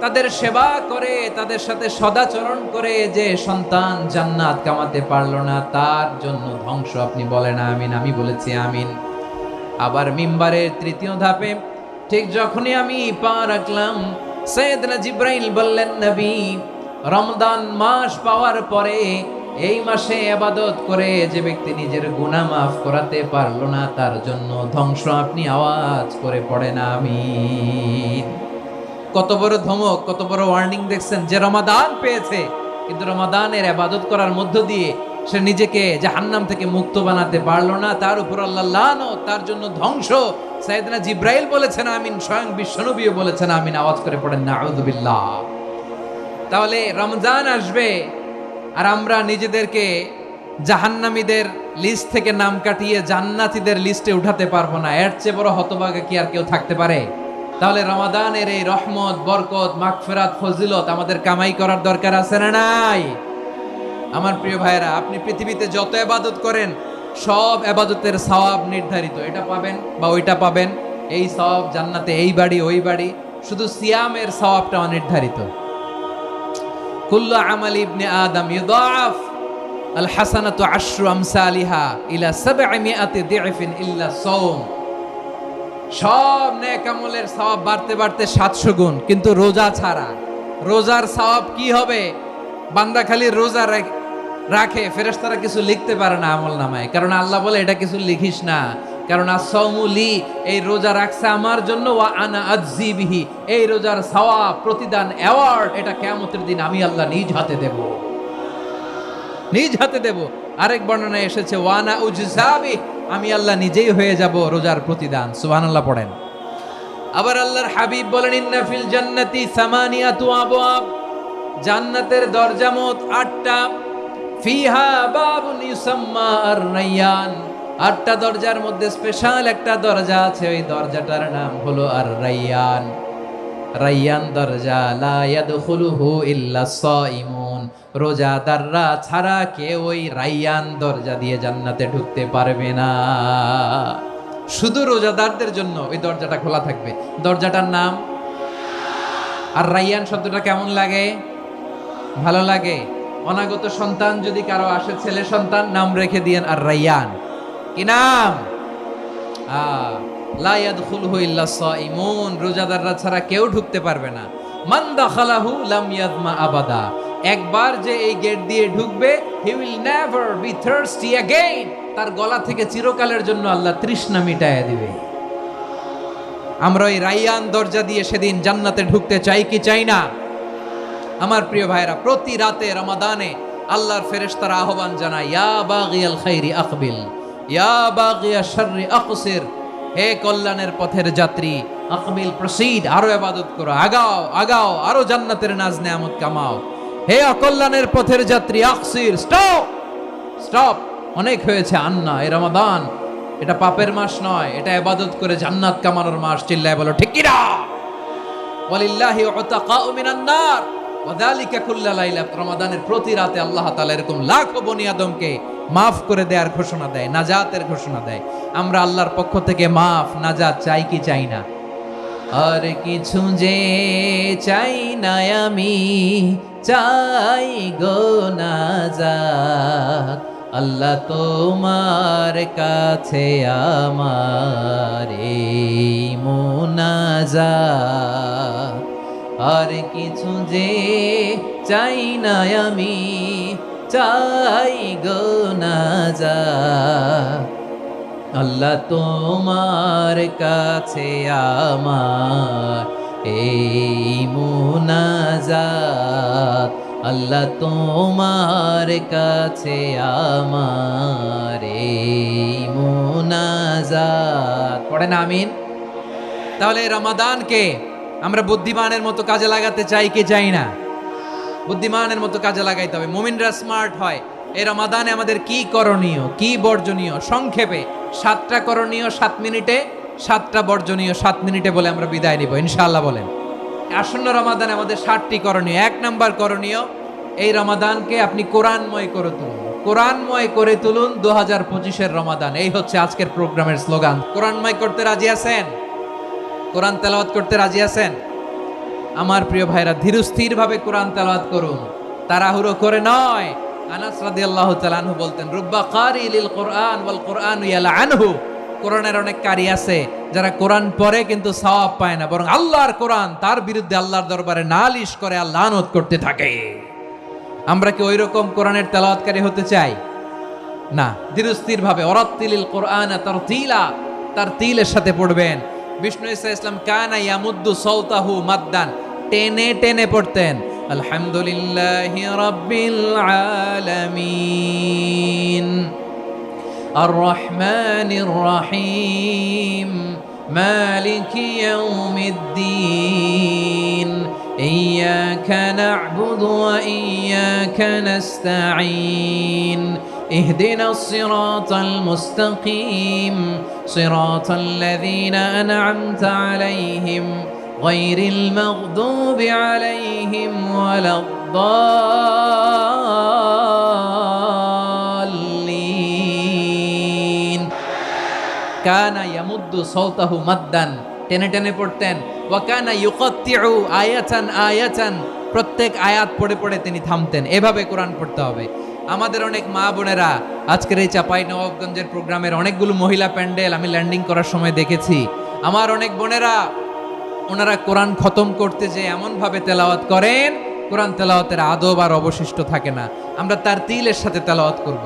A: তাদের সেবা করে, তাদের সাথে সদাচরণ করে যে সন্তান জান্নাত কামাতে পারলো না তার জন্য ধ্বংস। আপনি বলেন আমিন। আমি বলেছি আমিন। আবার মিম্বারের তৃতীয় ধাপে ঠিক যখনই আমি পা রাখলাম, সাইয়েদনা জিবরাইল বললেন, নবী, রমজান মাস পাওয়ার পরে এই মাসে ইবাদত করে যে ব্যক্তি নিজের গুনাহ মাফ করাতে পারলো না তার জন্য ধ্বংস। আপনি আওয়াজ করে পড়েন আমিন। কত বড় ধমক, কত বড় ওয়ার্নিং দেখছেন। যে রমাদান পেয়েছে কিন্তু রমাদানের ইবাদত করার মধ্য দিয়ে সে নিজেকে জাহান্নাম থেকে মুক্ত বানাতে পারলো না, তার উপর আল্লাহ লানত, তার জন্য ধ্বংস। সাইয়েদনা জিবরাইল বলেছেন আমিন, স্বয়ং বিশ্বনবীও বলেছেন আমিন। আওয়াজ করে পড়েন নাউযুবিল্লাহ। তাহলে রমজান আসবে আর আমরা নিজেদেরকে জাহান্নামীদের লিস্ট থেকে নাম কাটিয়ে জান্নাতীদের লিস্টে উঠাতে পারবো না। এর চেয়ে বড় হতভাগা কি আর কেউ থাকতে পারে? তাহলে রমাদানের এই রহমত, বরকত, মাগফিরাত, ফজিলত আমাদের কামাই করার দরকার আছে না নাই? আমার প্রিয় ভাইরা, আপনি পৃথিবীতে যত ইবাদত করেন সব ইবাদতের সওয়াব নির্ধারিত। এটা পাবেন বা ওইটা পাবেন, এই সওয়াব জান্নাতে, এই বাড়ি ওই বাড়ি। শুধু সিয়ামের সওয়াবটা অনির্ধারিত। কুল্লু আমাল ইবনে আদম ইউদাআফ আল হাসানাতু আশরু আমসালিহা ইলা 700 দি'ফিন ইল্লা সাওম। সব নেক আমলের সওয়াব বাড়তে বাড়তে 700 গুণ, কিন্তু রোজা ছাড়া। রোজার সওয়াব কি হবে? বান্দা খালি রোজা রাখে, ফেরেশতারা কিছু লিখতে পারে না আমল নামায়, কারণ আল্লাহ বলে এটা কিছু লিখিস না, কারণ আস-সাওমু লি, এই রোজা রাখছে আমার জন্য, ওয়া আনা আজজি বিহি, এই রোজার সওয়াব, প্রতিদান, অ্যাওয়ার্ড এটা কিয়ামতের দিন আমি আল্লাহ নিজ হাতে দেব, নিজ হাতে দেব। আরেক বর্ণনায় এসেছে ওয়া আনা উজজাবি, আমি আল্লাহ নিজেই হয়ে যাব রোজার প্রতিদান। সুবহানাল্লাহ পড়েন। আবার আল্লাহর হাবিব বলেন, ইন্না ফিল জান্নাতি সামানিয়াতু আবওয়াব, জান্নাতের দরজা মোট 8টা। ফিহা বাবুন ইউসাম্মা আর-রায়্যান, 8টা দরজার মধ্যে স্পেশাল একটা দরজা আছে, ওই দরজাটার নাম হলো আর-রায়্যান। রায়্যান দরজা, লা ইয়াদখুলুহু ইল্লা সাইমুন, রোজাদাররা ছাড়া কেউ ওই রায়্যান দরজা দিয়ে জান্নাতে ঢুকতে পারবে না। শুধু রোজাদারদের জন্য ওই দরজাটা খোলা থাকবে। দরজাটার নাম আর রায়্যান। শব্দটা কেমন লাগে? ভালো লাগে। অনাগত সন্তান যদি কারো আসে, ছেলে সন্তান, নাম রেখে দিয়েন আর রায়্যান। কি নাম? লা ইয়াদখুলুহু ইল্লা সাইমুন, রোজাদাররা ছাড়া কেউ ঢুকতে পারবে না। মান দাখালাহু লাম ইয়াযমা আবাদা, একবার যে এই গেট দিয়ে ঢুকবে, he will never be thirsty again, তার গলা থেকে চিরকালের জন্য আল্লাহ তৃষ্ণা মিটায়া দিবে। আমরা ওই রায়্যান দরজা দিয়ে সেদিন জান্নাতে ঢুকতে চাই কি চাই না? আমার প্রিয় ভাইরা, প্রতি রাতে রমাদানে আল্লাহর ফেরেশতারা আহ্বান জানায়, ইয়া বাগিয়াল খাইরি আকবিল, ইয়া বাগিয়াশ শাররি আকসির, হে কল্যাণের পথের যাত্রী, আকবিল, প্রসিড, আরো ইবাদত করো, আগাও আগাও, আরো জান্নাতের নাজ নেয়ামত কামাও। হে অকল্যাণের পথের যাত্রী, আকসির, স্টপ স্টপ, অনেক হয়েছে। আন্না, এই রমাদান এটা পাপের মাস নয়, এটা ইবাদত করে জান্নাত কামানোর মাস। চিল্লায় বলো ঠিক কি না? ওয়ালিল্লাহি উতাকাউ মিনান নার ওয়া যালিকা কুল্লা লাইলা, রমাদানের প্রতি রাতে আল্লাহ তাআলা এরকম লাখো বনি আদমকে মাফ করে দেওয়ার ঘোষণা দেয়, নাজাতের ঘোষণা দেয়। আমরা আল্লাহর পক্ষ থেকে মাফ, নাজাত চাই কি চাই না? আর কিছু যে চাই না আমি, চাই গো নাজাত, আল্লাহ তোমার কাছে আমার এই মুনাজাত। আর কিছু যে চাই না আমি, চাই গো নাজাত, আল্লাহ তোমার কাছে আমার এই মুনাজাত, আল্লাহ তোমার কাছে আমার এই মুনাজাত। পড়েন আমিন। তাহলে রমাদানকে আমরা বুদ্ধিমানের মতো কাজে লাগাতে চাই কি চাই না? বুদ্ধিমানের মতো কাজে লাগাইতে হবে। মুমিনরা স্মার্ট হয়। এই রমাদানে আমাদের কি করণীয়, কি বর্জনীয়, সংক্ষেপে 7টা করণীয় 7 মিনিটে, 7টা বর্জনীয় 7 মিনিটে বলে আমরা বিদায় নিব ইনশাআল্লাহ। বলেন আসন্ন রমাদানে আমাদের 7টি করণীয়। 1 নাম্বার করণীয়, এই রমাদানকে আপনি কোরআনময় করে তুলুন। কোরআনময় করে তুলুন 2025-এর রমাদান। এই হচ্ছে আজকের প্রোগ্রামের স্লোগান। কোরআনময় করতে রাজি আছেন? কোরআন তেলাওয়াত করতে রাজি আছেন? আমার প্রিয় ভাইরা, ধীরস্থির ভাবে কোরআন তেলাওয়াত করুন, তাড়াহুড়ো করে নয়। আনাস রাদিয়াল্লাহু তাআলা আনহু বলতেন, রুব্বা কারি লিল কোরআন ওয়াল কোরআনু ইয়ালআনহু। কোরআনের অনেক কারি আছে যারা কোরআন পড়ে কিন্তু সওয়াব পায় না, বরং আল্লাহর কোরআন তার বিরুদ্ধে আল্লাহর দরবারে নালিশ করে আর লানত করতে থাকে। আমরা কি ওইরকম কোরআনের তেলাওয়াতকারী হতে চাই? না। ধীরস্থির ভাবে ওয়ারাত্তিলিল কোরআনা তারতিলা, তারতিলের সাথে পড়বেন। বিষ্ণু ঈসা ইসলাম কানা ইয়ামুদ্দু সাওতাহু মাদ্দান, টেনে টেনে পড়তেন। আলহামদুলিল্লাহি রাব্বিল আলামিন আর রহমানির রহিম মালিকি ইয়াউমিদ্দিন ইয়্যাকা না'বুদু ওয়া ইয়্যাকা নাস্তাঈন اهدنا الصراط المستقيم صراط الذين أنعمت عليهم غير المغضوب عليهم ولا الضالين كان يمد صوته مدا টেনে টেনে পড়তেন। ওয়াকানা ইউকাত্তিউ আয়াতান আয়াতান, প্রত্যেক আয়াত পড়ে পড়ে তিনি থামতেন। এভাবে কোরআন পড়তে হবে। আমাদের অনেক মা বোনেরা আজকের এই চাঁপাইনবাবগঞ্জের প্রোগ্রামের অনেকগুলো মহিলা প্যান্ডেল আমি ল্যান্ডিং করার সময় দেখেছি। আমার অনেক বোনেরা ওনারা কোরআন খতম করতে যে এমনভাবে তেলাওয়াত করেন, কোরআন তেলাওয়াতের আদব আর অবশিষ্ট থাকে না। আমরা তার তিলের সাথে তেলাওয়াত করব,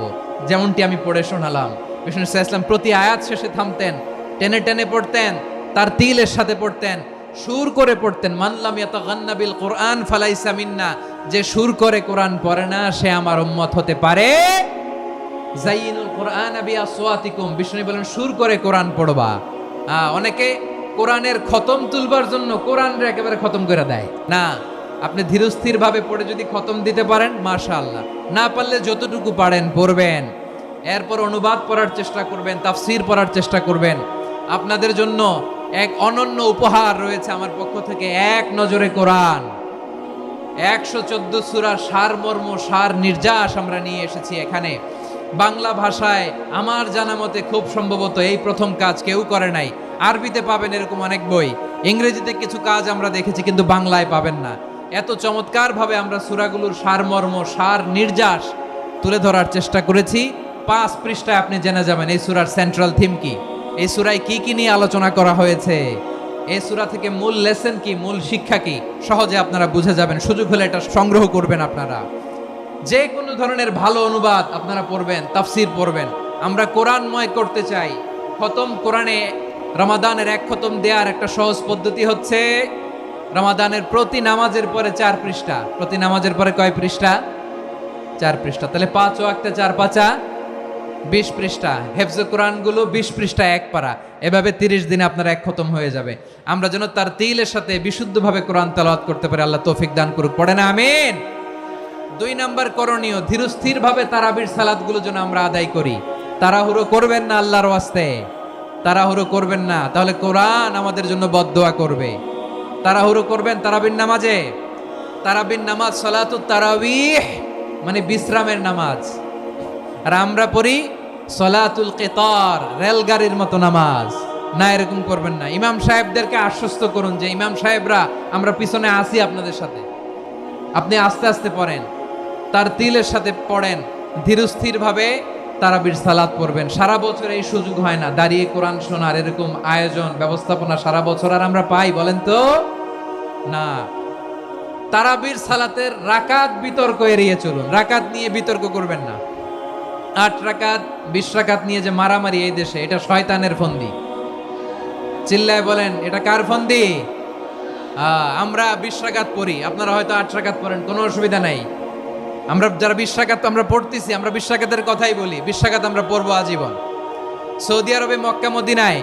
A: যেমনটি আমি পড়ে শোনালাম। বিষ্ণু ইসলাম প্রতি আয়াত শেষে থামতেন, টেনে টেনে পড়তেন, তার তিলের সাথে পড়তেন, সুর করে পড়তেন। মানলাম ইয়াতাগান্না বিল কোরআন ফালাইসা মিন্না, যে সুর করে কোরআন পড়ে না সে আমার উম্মত হতে পারে। যাইনুল কোরআন বিআসওয়াতিকুম, বিষ্ণু বলেন সুর করে কোরআন পড়বা। অনেকে কোরআনের খতম তুলবার জন্য কোরআনরে একেবারে খতম করে দেয় না। আপনি ধীরস্থির ভাবে পড়ে যদি খতম দিতে পারেন মাশাআল্লাহ, না পারলে যতটুকু পারেন পড়বেন। এরপর অনুবাদ পড়ার চেষ্টা করবেন, তাফসীর পড়ার চেষ্টা করবেন। আপনাদের জন্য এক অনন্য উপহার রয়েছে আমার পক্ষ থেকে, এক নজরে কোরআন। 114 সূরার সারমর্ম, সার নির্যাস আমরা নিয়ে এসেছি এখানে। বাংলা ভাষায় আমার জানা মতে খুব সম্ভবত এই প্রথম কাজ, কেউ করে নাই। আরবিতে পাবেন এরকম অনেক বই, ইংরেজিতে কিছু কাজ আমরা দেখেছি, কিন্তু বাংলায় পাবেন না। এত চমৎকার ভাবে আমরা সূরাগুলোর সারমর্ম, সার নির্যাস তুলে ধরার চেষ্টা করেছি। 5 পৃষ্ঠায় আপনি জেনে যাবেন এই সূরার সেন্ট্রাল থিম কি, এই সূরায় কি কি নিয়ে আলোচনা করা হয়েছে, এই সূরা থেকে মূল লেসন কি, মূল শিক্ষা কি, সহজে আপনারা বুঝে যাবেন। সুযোগ হলে এটা সংগ্রহ করবেন। আপনারা যে কোনো ধরনের ভালো অনুবাদ আপনারা পড়বেন, তাফসীর পড়বেন। আমরা কোরআনময় করতে চাই। খতম কোরআনে রমাদানের 1 খতম দেওয়ার একটা সহজ পদ্ধতি হচ্ছে, রমাদানের প্রতি নামাজের পরে 4 পৃষ্ঠা। প্রতি নামাজের পরে কয় পৃষ্ঠা? 4 পৃষ্ঠা। তাহলে 5 ওয়াক্তে 4 পাঁচা 20 পৃষ্ঠা। হেফজে কোরআনগুলো 20 পৃষ্ঠা 1 পারা। এভাবে 30 দিনে আপনার 1 খতম হয়ে যাবে। আমরা যেন তার তিলের সাথে বিশুদ্ধভাবে কোরআন তেলাওয়াত করতে পারি। আল্লাহ তৌফিক দান করুক। পড়ে না আমিন। 2 নাম্বার করণীয়, ধীরস্থির ভাবে তারাবির সালাতগুলো যেন আমরা আদায় করি। তাড়াহুড়ো করবেন না আল্লাহর ওয়াস্তে, তাড়াহুড়ো করবেন না, তাহলে কোরআন আমাদের জন্য বদদোয়া করবে। তাড়াহুড়ো করবেন তারাবির নামাজে। তারাবির নামাজ সালাতুত তারাবিহ মানে বিশ্রামের নামাজ। আর আমরা পড়ি সলাতুল কিতার, রেলগাড়ির মতো নামাজ। না, এরকম করবেন না। ইমাম সাহেবদেরকে আশ্বস্ত করুন যে ইমাম সাহেবরা আমরা পিছনে আসি আপনাদের সাথে, আপনি আস্তে আস্তে পড়েন, তার তিলের সাথে পড়েন, ধীরস্থির ভাবে তারাবির সালাত পড়বেন। সারা বছর এই সুযোগ হয় না, দাঁড়িয়ে কোরআন শোনার এরকম আয়োজন ব্যবস্থাপনা সারা বছর আর আমরা পাই বলেন তো না। তারাবির সালাতের রাকাত বিতর্ক এড়িয়ে চলুন, রাকাত নিয়ে বিতর্ক করবেন না। 8 রাকাত 20 রাকাত নিয়ে যে মারামারি এই দেশে, এটা শয়তানের ফন্দি। চিল্লায় বলেন এটা কার ফন্দি? আমরা 20 রাকাত পড়ি, আপনারা হয়তো 8 রাকাত পড়েন, কোনো অসুবিধা নাই। আমরা যারা 20 রাকাত আমরা পড়তেছি, আমরা 20 রাকাতের কথাই বলি, 20 রাকাত আমরা পড়বো আজীবন। সৌদি আরবে মক্কা মদিনায়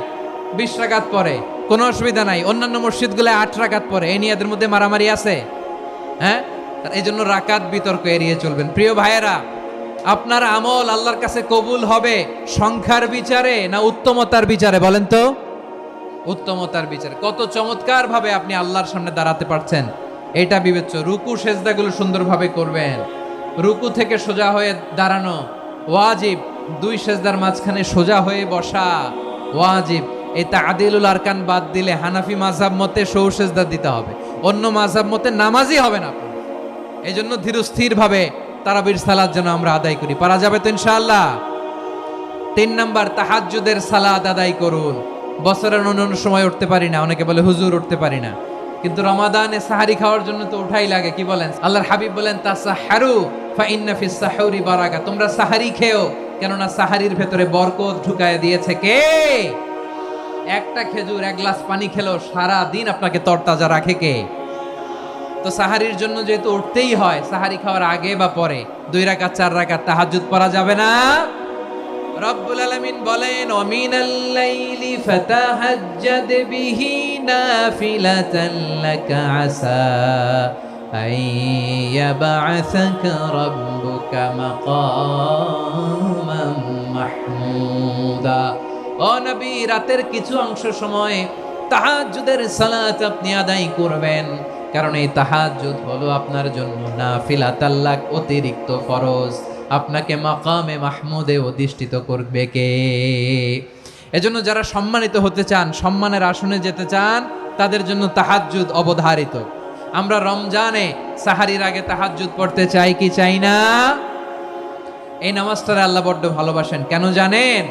A: 20 রাকাত পড়ে, কোনো অসুবিধা নাই। অন্যান্য মসজিদগুলো 8 রাকাত পড়ে, এই নিয়ে এদের মধ্যে মারামারি আছে? হ্যাঁ, এই জন্য রাকাত বিতর্ক এড়িয়ে চলবেন। প্রিয় ভাইয়েরা, আপনার আমল আল্লাহর কাছে কবুল হবে সংখ্যার বিচারে না উত্তমতার বিচারে? বলেন তো, উত্তমতার বিচারে। কত চমৎকার ভাবে আপনি আল্লাহর সামনে দাঁড়াতে পারছেন এটা বিবেচ্য। রুকু সেজদাগুলো সুন্দরভাবে করবেন, রুকু থেকে সোজা হয়ে দাঁড়ানো ওয়াজিব, 2 সেজদার মাঝখানে সোজা হয়ে বসা ওয়াজিব। এই তাআদিলুল আরকান বাদ দিলে হানাফি মাযহাব মতে সৌ সেজদা দিতে হবে, অন্য মাযহাব মতে নামাজই হবে না। এই জন্য ধীরস্থির ভাবে তারাবির সালাত যেন আমরা আদায় করি। পারা যাবে তো ইনশাআল্লাহ? 3 নাম্বার, তাহাজ্জুদের সালাত আদায় করুন। বছরের অন্য সময় উঠতে পারি না, অনেকে বলে হুজুর উঠতে পারি না, কিন্তু রমাদানে সাহারি খাওয়ার জন্য তো উঠাই লাগে। কি বলেন? আল্লাহর হাবিব বলেন তাসাহারু ফা ইন্না ফিস সাহুরি বারাকা, তোমরা সাহারি খেও, কেননা সাহারির ভেতরে বরকত ঢুকায় দিয়েছে কে? একটা খেজুর, 1 গ্লাস পানি খেলেও সারা দিন আপনাকে তরতাজা রাখে কে? তো সাহারির জন্য যেহেতু উঠতেই হয়, সাহারি খাওয়ার আগে বা পরে 2 রাকাত 4 রাকাত তাহাজ্জুদ পড়া যাবে না? রব্বুল আলামিন বলেন ওয়ামিনাল লাইলি ফাতাহাজ্জাদ বিহি নাফিলাতান লাকা আসা আইয়াবআসাকা রাব্বুকা মাকামান মাহমুদা। ও নবী, রাতের কিছু অংশ সময় তাহাজ্জুদের সালাত আপনি আদায় করবেন, কারণ এই তাহাজ্জুদ হলো আপনার জন্য নাফিলাতাল লাক, অতিরিক্ত ফরজ। আপনাকে মাকামে মাহমুদে অধিষ্ঠিত করবে কে? এজন্য যারা সম্মানিত হতে চান, সম্মানের আসনে যেতে চান, তাদের জন্য তাহাজ্জুদ অবধারিত। আমরা রমজানে সাহারির আগে তাহাজ্জুদ পড়তে চাই কি চাই না? এই নামাজটারে আল্লাহ বড্ড ভালোবাসেন। কেন জানেন?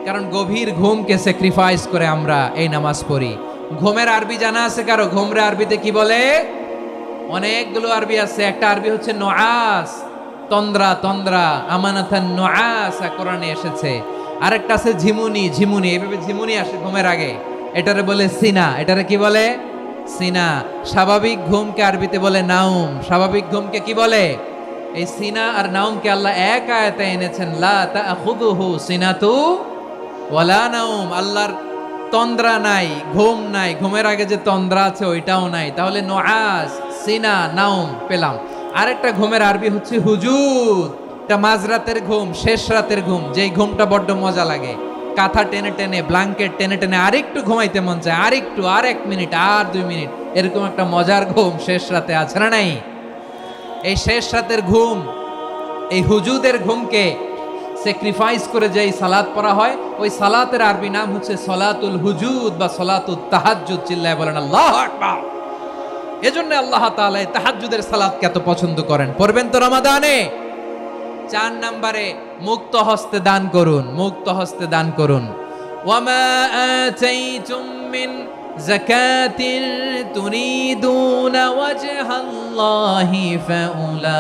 A: কারণ গভীর ঘুমকে স্যাক্রিফাইস করে আমরা এই নামাজ পড়ি। ঘুমের আরবি জানা আছে কারো? ঘুমরে আরবিতে কি বলে? অনেকগুলো আরবি আছে। একটা আরবি হচ্ছে নুআস, তন্দ্রা, তন্দ্রা, আমানাতান নুআস কোরআনে এসেছে। আরেকটা আছে ঝিমুনি, ঝিমুনি, এভাবে ঝিমুনি আসে ঘুমের আগে, এটারে বলে সিনা। এটারে কি বলে? সিনা। স্বাভাবিক ঘুমকে আরবিতে বলে নাউম। স্বাভাবিক ঘুমকে কি বলে? এই সিনা আর নাউমকে আল্লাহ এক আয়াতে এনেছেন, লা তাখুযুহু সিনাতু ওয়ালা নাউম। আল্লাহর তন্দ্রা নাই, ঘুম নাই, ঘুমের আগে যে তন্দ্রা আছে ওইটাও নাই। তাহলে নুআস, সিনা, নাউম পেলাম। আরেকটা ঘুমের আরবি হচ্ছে হুজুদ। এটা মাঝরাতের ঘুম, শেষ রাতের ঘুম, যেই ঘুমটা বড্ড মজা লাগে। কাঁথা টেনে টেনে, ব্ল্যাঙ্কেট টেনে টেনে আরেকটু ঘুমাইতে মন চায়, আরেকটু, আর 1 মিনিট, আর 2 মিনিট, এরকম একটা মজার ঘুম শেষ রাতে আছে না নাই? এই শেষ রাতের ঘুম, এই হুজুদের ঘুমকে স্যাক্রিফাইস করে যেই সালাত পড়া হয়, ওই সালাতের আরবি নাম হচ্ছে সলাতুল হুজুদ বা সলাতুত তাহাজ্জুদ। চিল্লায় বলেন আল্লাহু আকবার। এজন্য আল্লাহ তাআলা তাহাজ্জুদের সালাতকে এত পছন্দ করেন। পড়বেন তো রমাদানে। 4 নম্বরে, মুক্ত হস্তে দান করুন, মুক্ত হস্তে দান করুন। ওয়ামা আতাইতুম মিন যাকাতিন তুরিদুনা ওয়াজহাল্লাহি ফাউলাইকা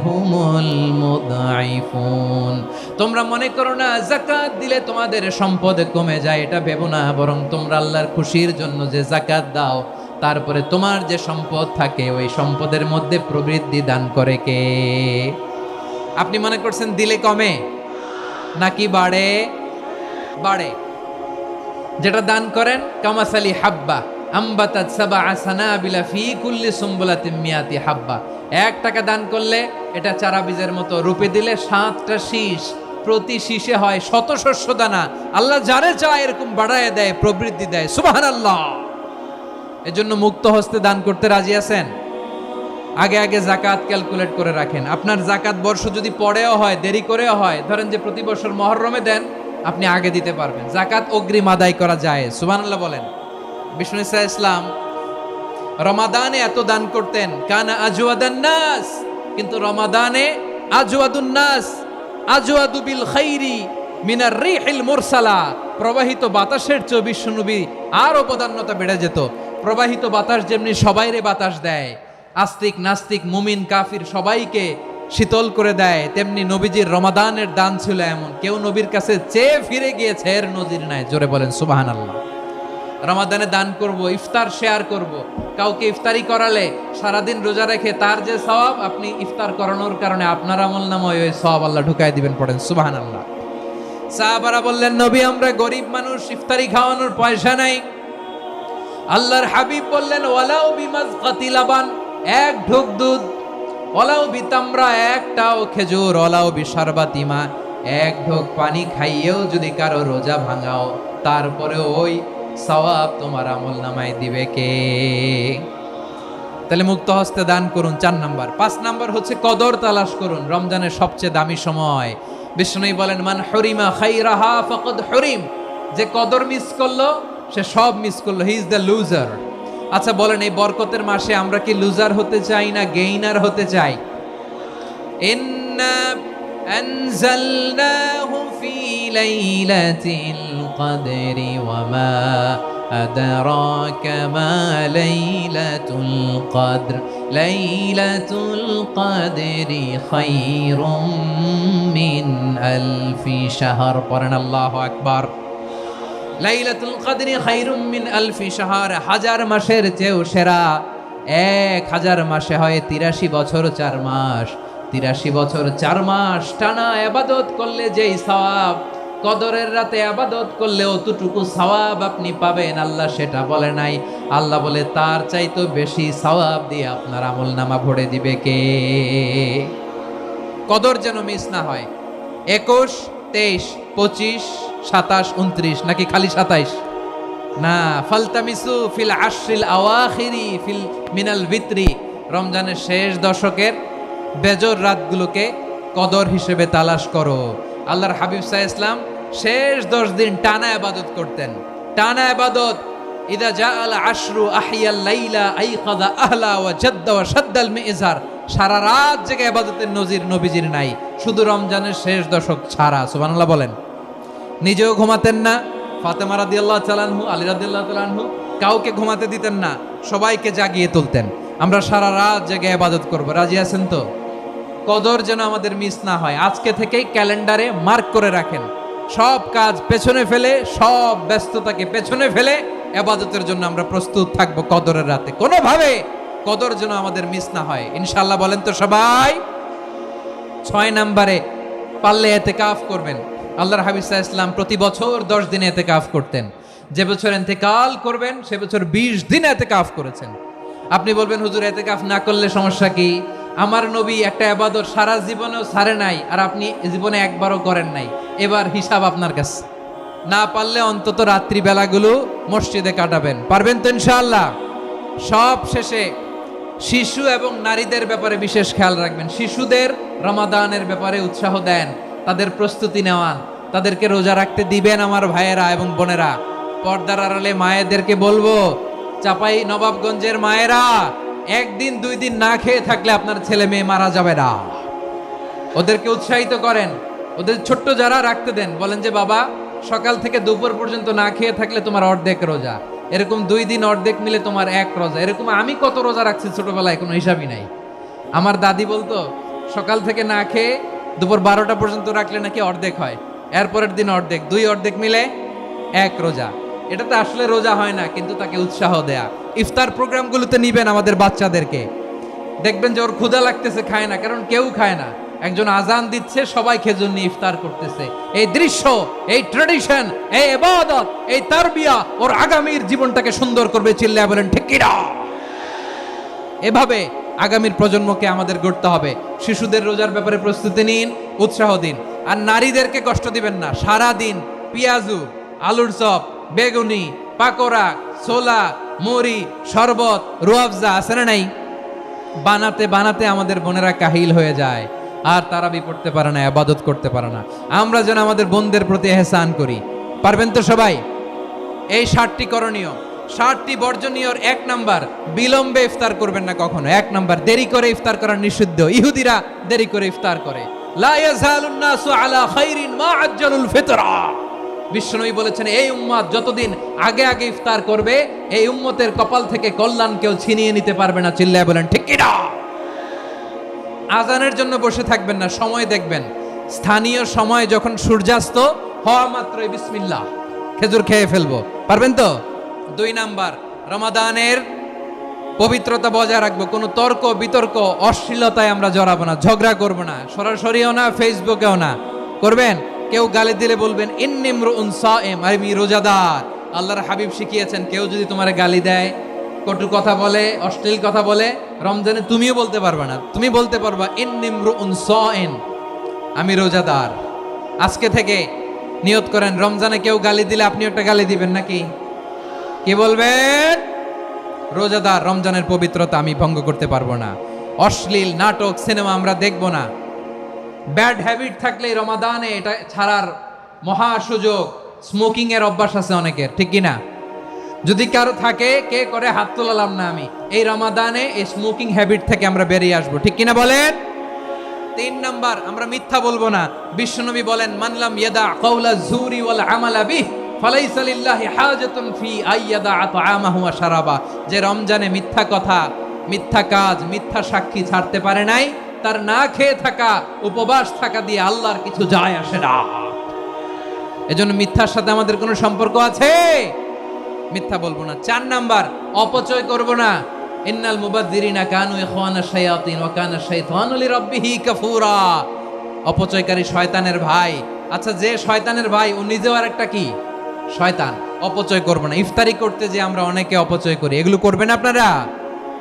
A: হুমুল মুদঈফুন। তোমরা মনে করো না যাকাত দিলে তোমাদের সম্পদ কমে যায়, এটা ভেবো না। বরং তোমরা আল্লাহর খুশির জন্য যে যাকাত দাও, তারপরে তোমার যে সম্পদ থাকে ওই সম্পদের মধ্যে প্রবৃদ্ধি দান করে কে? আপনি মনে করছেন দিলে কমে নাকি বাড়ে? বাড়ে। যেটা দান করেন, কামাসালি হাব্বা আম্বাতাত সাবআ সানাবিলা ফি কুল্লি সুম্বুলাতিন মিয়াতি হাব্বা। 1 টাকা দান করলে এটা চারা বীজের মতো, রূপে দিলে 7টা শীষ, প্রতি শীষে হয় 100 শস্য দানা। আল্লাহ যারে চায় এরকম বাড়ায় দেয়, প্রবৃদ্ধি দেয়। সুবহানাল্লাহ। এজন্য মুক্ত হস্তে দান করতে রাজি আছেন? আগে আগে যাকাত ক্যালকুলেট করে রাখেন। আপনার যাকাত বর্ষ যদি পরেও হয়, দেরি করেও হয়, ধরেন যে প্রতি বছর মুহররমে দেন, আপনি আগে দিতে পারবেন। যাকাত অগ্রিম আদায় করা যায়, সুবহানাল্লাহ বলেন। বিষ্ণু ইসলাম রমাদানে এত দান করতেন, কানা আজওয়াদান নাস, কিন্তু রমাদানে আজওয়াদুন নাস আজওয়াদু বিল খাইরি মিনার রিহিল মুরসালা, প্রবাহিত বাতাসের চেয়ে বিশ্বনবী আরো প্রধান্যতা বেড়ে যেত। প্রবাহিত বাতাস যেমনি সবাইরে বাতাস দেয়, আস্তিক নাস্তিক মুমিন কাফির সবাইকে শীতল করে দেয়, তেমনি নবীজির রমাদানের দান ছিল এমন, কেউ নবীর কাছে চেয়ে ফিরে গিয়েছে এর নজির নাই। জোরে বলেন সুবহানাল্লাহ। রমাদানে দান করব, ইফতার শেয়ার করব। কাউকে ইফতারি করালে সারাদিন রোজা রেখে তার যে সওয়াব, আপনি ইফতার করানোর কারণে আপনার আমলনামায় ওই সওয়াব আল্লাহ ঢুকাই দিবেন। পড়েন সুবহানাল্লাহ। সাহাবারা বললেন, নবী আমরা গরিব মানুষ, ইফতারি খাওয়ানোর পয়সা নাই। আল্লাহর হাবিব বললেন, ওয়ালাউ বিমাজকাতি লাবান, এক ঢোক দুধ, ওয়ালাউ বিতামরা, একটাও খেজুর, ওয়ালাউ বিশারবাতি মা, এক ঢোক পানি খাইয়েও যদি কারো রোজা ভাঙাও, তারপরে ওই সওয়াব তোমার আমলনামায় দিবে কে? তাহলে মুক্ত হস্তে দান করুন, 4 নাম্বার। 5 নাম্বার হচ্ছে কদর তালাশ করুন, রমজানের সবচেয়ে দামি সময়। বিষ্ণু বলেন, মান হরিমা খাইরাহা ফাকাদ হরিম, যে কদর মিস করলো সে সব মিস করলো, হি ইজ দ্য লুজার। আচ্ছা বলেন, এই বরকতের মাসে আমরা কি লুজার হতে চাই না গেইনার হতে চাই? ইন্না আনজালনাহু ফি লাইলাতিল কদরি ওয়া মা আদরাকা মা লাইলাতুল কদর, লাইলাতুল কদরি খায়রুম মিন আলফি শাহর। পড়েন আল্লাহু আকবার। লাইলাতুল কদরি খায়রুম মিন আলফি শাহর, 1000 মাসের চেয়েও সেরা। 1000 মাসে হয় 83 বছর 4 মাস। 83 বছর 4 মাস টানা ইবাদত করলে যেই সওয়াব, কদরের রাতে ইবাদত করলে অতটুকু সওয়াব আপনি পাবেন, আল্লাহ সেটা বলে নাই। আল্লাহ বলে তার চাইতে বেশি সওয়াব দিয়ে আপনার আমলনামা ভরে দিবে কে? কদর যেন মিস না হয়। 21, 23, 25, 27, 29, নাকি খালি 27? না, ফালতামিসু ফিল আশরিল আওয়াখিরি ফিল মিনাল ভিতরি, রমজানের শেষ দশকের বেজর রাতগুলোকে কদর হিসেবে তালাশ করো। আল্লাহর হাবিব সাল্লাল্লাহু আলাইহি ওয়াসাল্লাম শেষ 10 দিন টানা ইবাদত করতেন, টানা ইবাদত। ইদা জাআল আশরু আহিয়াল লাইলা আইকাযা আহলা ওয়া জাদ্দা ওয়া শাদ্দাল মিজার, সারা রাত জেগে ইবাদতের নজির নবীজির নাই, শুধু রমজানের শেষ দশক ছাড়া। সুবহানাল্লাহ বলেন। নিজেও ঘুমাতেন না, ফাতেমা রাদিয়াল্লাহু তাআলা আনহু, আলী রাদিয়াল্লাহু তাআলা আনহু কাউকে ঘুমাতে দিতেন না, সবাইকে জাগিয়ে তুলতেন। আমরা সারা রাত জেগে ইবাদত করব, রাজি আছেন তো? কদর যেন আমাদের মিস না হয়। আজকে থেকেই ক্যালেন্ডারে মার্ক করে রাখেন, সব কাজ পেছনে ফেলে, সব ব্যস্ততাকে পেছনে ফেলে ইবাদতের জন্য আমরা প্রস্তুত থাকবো কদরের রাতে। কোনোভাবে কদর যেন আমাদের মিস না হয়, ইনশাআল্লাহ। বলেন তো সবাই। 6 নম্বরে পারলে ইতিকাফ করবেন। আল্লাহর হাবিব সাল্লাল্লাহু আলাইহি ওয়াসাল্লাম প্রতি বছর 10 দিন ইতিকাফ করতেন। যে বছর ইন্তেকাল করবেন সে বছর 20 দিন ইতিকাফ করেছেন। আপনি বলবেন, হুজুর ইতিকাফ না করলে সমস্যা কি? আমার নবী একটা ইবাদত সারা জীবনেও ছাড়ে নাই, আর আপনি জীবনে একবারও করেন নাই। এবার হিসাব আপনার কাছে। না পারলে অন্তত রাত্রি বেলাগুলো মসজিদে কাটাবেন, পারবেন তো ইনশাআল্লাহ? সব শেষে শিশু এবং নারীদের ব্যাপারে বিশেষ খেয়াল রাখবেন। শিশুদের রমাদানের ব্যাপারে উৎসাহ দেন, তাদের প্রস্তুতি নেওয়ান, তাদেরকে রোজা রাখতে দিবেন। আমার ভাইয়েরা এবং বোনেরা, পর্দার আড়ালে মায়েদেরকে বলবো, চাপাই নবাবগঞ্জের মায়েরা, 1 দিন 2 দিন না খেয়ে থাকলে আপনার ছেলে মেয়ে মারা যাবে না। ওদেরকে উৎসাহিত করেন, ওদের ছোট্ট যারা রাখতে দেন, বলেন যে বাবা সকাল থেকে দুপুর পর্যন্ত না খেয়ে থাকলে তোমার অর্ধেক রোজা, এরকম 2 দিন অর্ধেক মিলে তোমার 1 রোজা। এরকম আমি কত রোজা রাখছি ছোটবেলায় কোনো হিসাবই নাই। আমার দাদি বলতো সকাল থেকে না খেয়ে দুপুর 12টা পর্যন্ত রাখলে নাকি অর্ধেক হয়, এরপরের দিন অর্ধেক, 2 অর্ধেক মিলে 1 রোজা। এটা তো আসলে রোজা হয় না, কিন্তু তাকে উৎসাহ দেয়া। ইফতার প্রোগ্রামগুলোতে নিবেন আমাদের বাচ্চাদেরকে, দেখবেন যে ওর ক্ষুধা লাগতেছে, খায় না, কারণ কেউ খায় না। একজন আজান দিচ্ছে, সবাই খেজুর নিয়ে ইফতার করতেছে। এই দৃশ্য, এই ট্র্যাডিশন, এই ইবাদত, এই তারবিয়া ওর আগামীর জীবনটাকে সুন্দর করবে। চিল্লায়া বলেন ঠিক কি না? এভাবে আগামীর প্রজন্মকে আমাদের গড়তে হবে। শিশুদের রোজার ব্যাপারে প্রস্তুতি নিন, উৎসাহ দিন। আর নারীদেরকে কষ্ট দিবেন না। সারা দিন পেঁয়াজু, আলুর চপ, বেগুনি, পাকোড়া, ছোলা, মুড়ি, শরবত, রুয়াবজা আছে না নাই, বানাতে বানাতে আমাদের বোনেরা কাহিল হয়ে যায়। আর তারাবি পড়তে পারে না, ইবাদত করতে পারে না। আমরা যেন আমাদের বোনদের প্রতি এহসান করি। পারবেন তো সবাই? এই 60টি করণীয়, 60টি বর্জনীয়র 1 নাম্বার, বিলম্বে ইফতার করবেন না কখনো। 1 নাম্বার, দেরি করে ইফতার করা নিষিদ্ধ। ইহুদিরা দেরি করে ইফতার করে। লা ইয়াজালুন নাসু আলা খাইরিন মা আজ্জালুল ফিতরা। বিশ্বনবী বলেছেন, এই উম্মত যতদিন আগে আগে ইফতার করবে, এই উম্মতের কপাল থেকে কল্যাণ কেউ ছিনিয়ে নিতে পারবে না। চিল্লায় বলেন ঠিক কি না? আজানের জন্য বসে থাকবেন না, সময় দেখবেন। স্থানীয় সময় যখন সূর্যাস্ত হওয়া মাত্রই বিসমিল্লাহ, খেজুর খেয়ে ফেলবো। পারবেন তো? 2 নাম্বার, রমাদানের পবিত্রতা বজায় রাখবো। কোনো তর্ক বিতর্ক অশ্লীলতায় আমরা জড়াবো না, ঝগড়া করবো না, সরাসরিও না, ফেসবুকেও না। করবেন? কেউ গালি দিলে বলবেন ইন্নী ইমরুউন সাইম, আমি রোজাদার। আল্লাহর হাবিব শিখিয়েছেন, কেউ যদি তোমার গালি দেয়, কটু কথা বলে, অশ্লীল কথা বলে, রমজানে তুমিও বলতে পারবে না। তুমি বলতে পারবা ইন্নী ইমরুউন সাইম, আমি রোজাদার। আজকে থেকে নিয়ত করেন, রমজানে কেউ গালি দিলে আপনি একটা গালি দিবেন নাকি? কি বলবেন? রোজাদার, রমজানের পবিত্রতা আমি ভঙ্গ করতে পারবো না। অশ্লীল নাটক সিনেমা আমরা দেখবো না। ব্যাড হ্যাবিট থাকলে রমাদানে এটা ছাড়ার মহা সুযোগ। স্মোকিং এর অভ্যাস আছে অনেকের, ঠিক কি না? যদি কারো থাকে, কে করে হাত তোলালাম না আমি, এই রমাদানে এই স্মোকিং হ্যাবিট থেকে আমরা বেরিয়ে আসবো, ঠিক কিনা বলেন? 3 নাম্বার, আমরা মিথ্যা বলবো না। বিশ্বনবী বলেন, মানলাম ইয়াদা কাওলা যুরি ওয়াল আমালা বিহি ফালাইসা লিল্লাহি হাজাতুন ফি আইয়াদা তাআমাহু ওয়া শারাবা। যে রমজানে মিথ্যা কথা, মিথ্যা কাজ, মিথ্যা সাক্ষী ছাড়তে পারে নাই, তার না খেয়ে থাকা, উপবাস থাকা দিয়ে আল্লাহর কিছু যায় আসে না। এজন্য মিথ্যার সাথে আমাদের কোনো সম্পর্ক আছে? মিথ্যা বলবো না। 4 নাম্বার, অপচয় করব না। ইন্নাল মুবাযযিরিনা কানু ইখওয়ানাশ শায়াতিন ওয়া কানা শাইতানু লিরাব্বিহি কাফুরা। অপচয়কারী শয়তানের ভাই। আচ্ছা, যে শয়তানের ভাই, ও নিজেও আরেকটা কি? শয়তান। অপচয় করব না। ইফতারি করতে যে আমরা অনেকে অপচয় করি, এগুলো করবেন আপনারা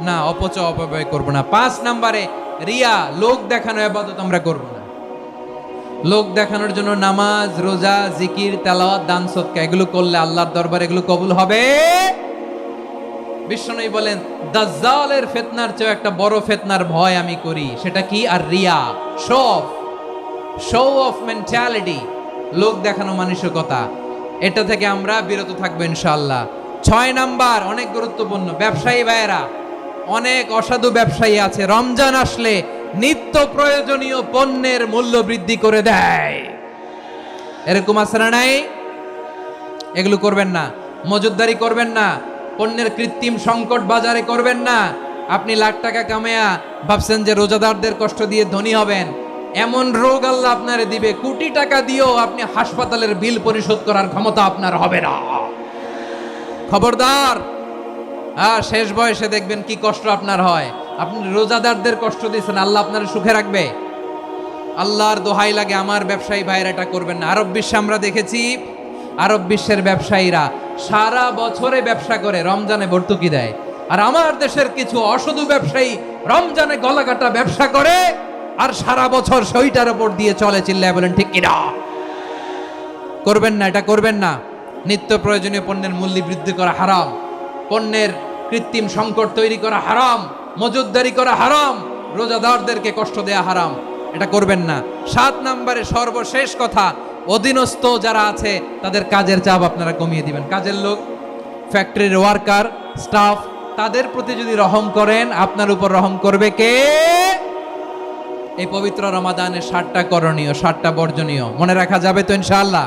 A: না। অপব্যয় করব না। 5 নাম্বারে, রিয়া, লোক দেখানো ইবাদত আমরা করব না। লোক দেখানোর জন্য নামাজ, রোজা, জিকির, তেলাওয়াত, দান, সদকা এগুলো করলে আল্লাহর দরবারে এগুলো কবুল হবে। বিশ্বনবী বলেন, দাজ্জালের ফিতনার চেয়ে একটা বড় ফিতনার ভয় আমি করি, সেটা কি? আর রিয়া, শো অফ মেন্টালিটি, লোক দেখানো মানসিকতা। এটা থেকে আমরা বিরত থাকবো ইনশাআল্লাহ। 6 নাম্বার, অনেক গুরুত্বপূর্ণ। ব্যবসায়ী ভাইয়েরা, অনেক অসাধু ব্যবসায়ী আছে, রমজান আসলে নিত্য প্রয়োজনীয় পণ্যের মূল্য বৃদ্ধি করে দেয়। এরকম আছে না নাই? এগুলো করবেন না। মজুদদারি করবেন না। পণ্যের কৃত্রিম সংকট বাজারে করবেন না। আপনি লাখ টাকা কামায়া ভাবছেন যে রোজাদারদের কষ্ট দিয়ে ধনী হবেন। এমন রোগ আল্লাহ আপনারে দিবে, কোটি টাকা দিয়েও আপনি হাসপাতালের বিল পরিশোধ করার ক্ষমতা আপনার হবে না। খবরদার। শেষ বয়সে দেখবেন কি কষ্ট আপনার হয়। আপনি রোজাদারদের কষ্ট দিয়েছেন, আল্লাহ আপনার সুখে রাখবে? আল্লাহর দোহাই লাগে, আমার ব্যবসায়ী ভাইয়েরা এটা করবেন না। আরব বিশ্বে আমরা দেখেছি, আরব বিশ্বের ব্যবসায়ীরা সারা বছরে ব্যবসা করে, রমজানে ভর্তুকি দেয়। আর আমার দেশের কিছু অসাধু ব্যবসায়ী রমজানে গলাকাটা ব্যবসা করে আর সারা বছর সইটার উপর দিয়ে চলে। চিল্লায় বলেন ঠিক কিনা? করবেন না, এটা করবেন না। নিত্য প্রয়োজনীয় পণ্যের মূল্য বৃদ্ধি করা হারাম। পণ্যের কৃত্রিম সংকট তৈরি করা হারাম। মজুদদারি করা হারাম। রোজাদারদেরকে কষ্ট দেয়া হারাম। এটা করবেন না। 7 নাম্বারে সর্বশেষ কথা, অধীনস্থ যারা আছে তাদের কাজের চাপ আপনারা কমিয়ে দিবেন। কাজের লোক, ফ্যাক্টরির ওয়ার্কার, স্টাফ, তাদের প্রতি যদি রহম করেন, আপনার উপর রহম করবে কে? এই পবিত্র রমাদানের 60টা করণীয়, 60টা বর্জনীয় মনে রাখা যাবে তো ইনশাআল্লাহ?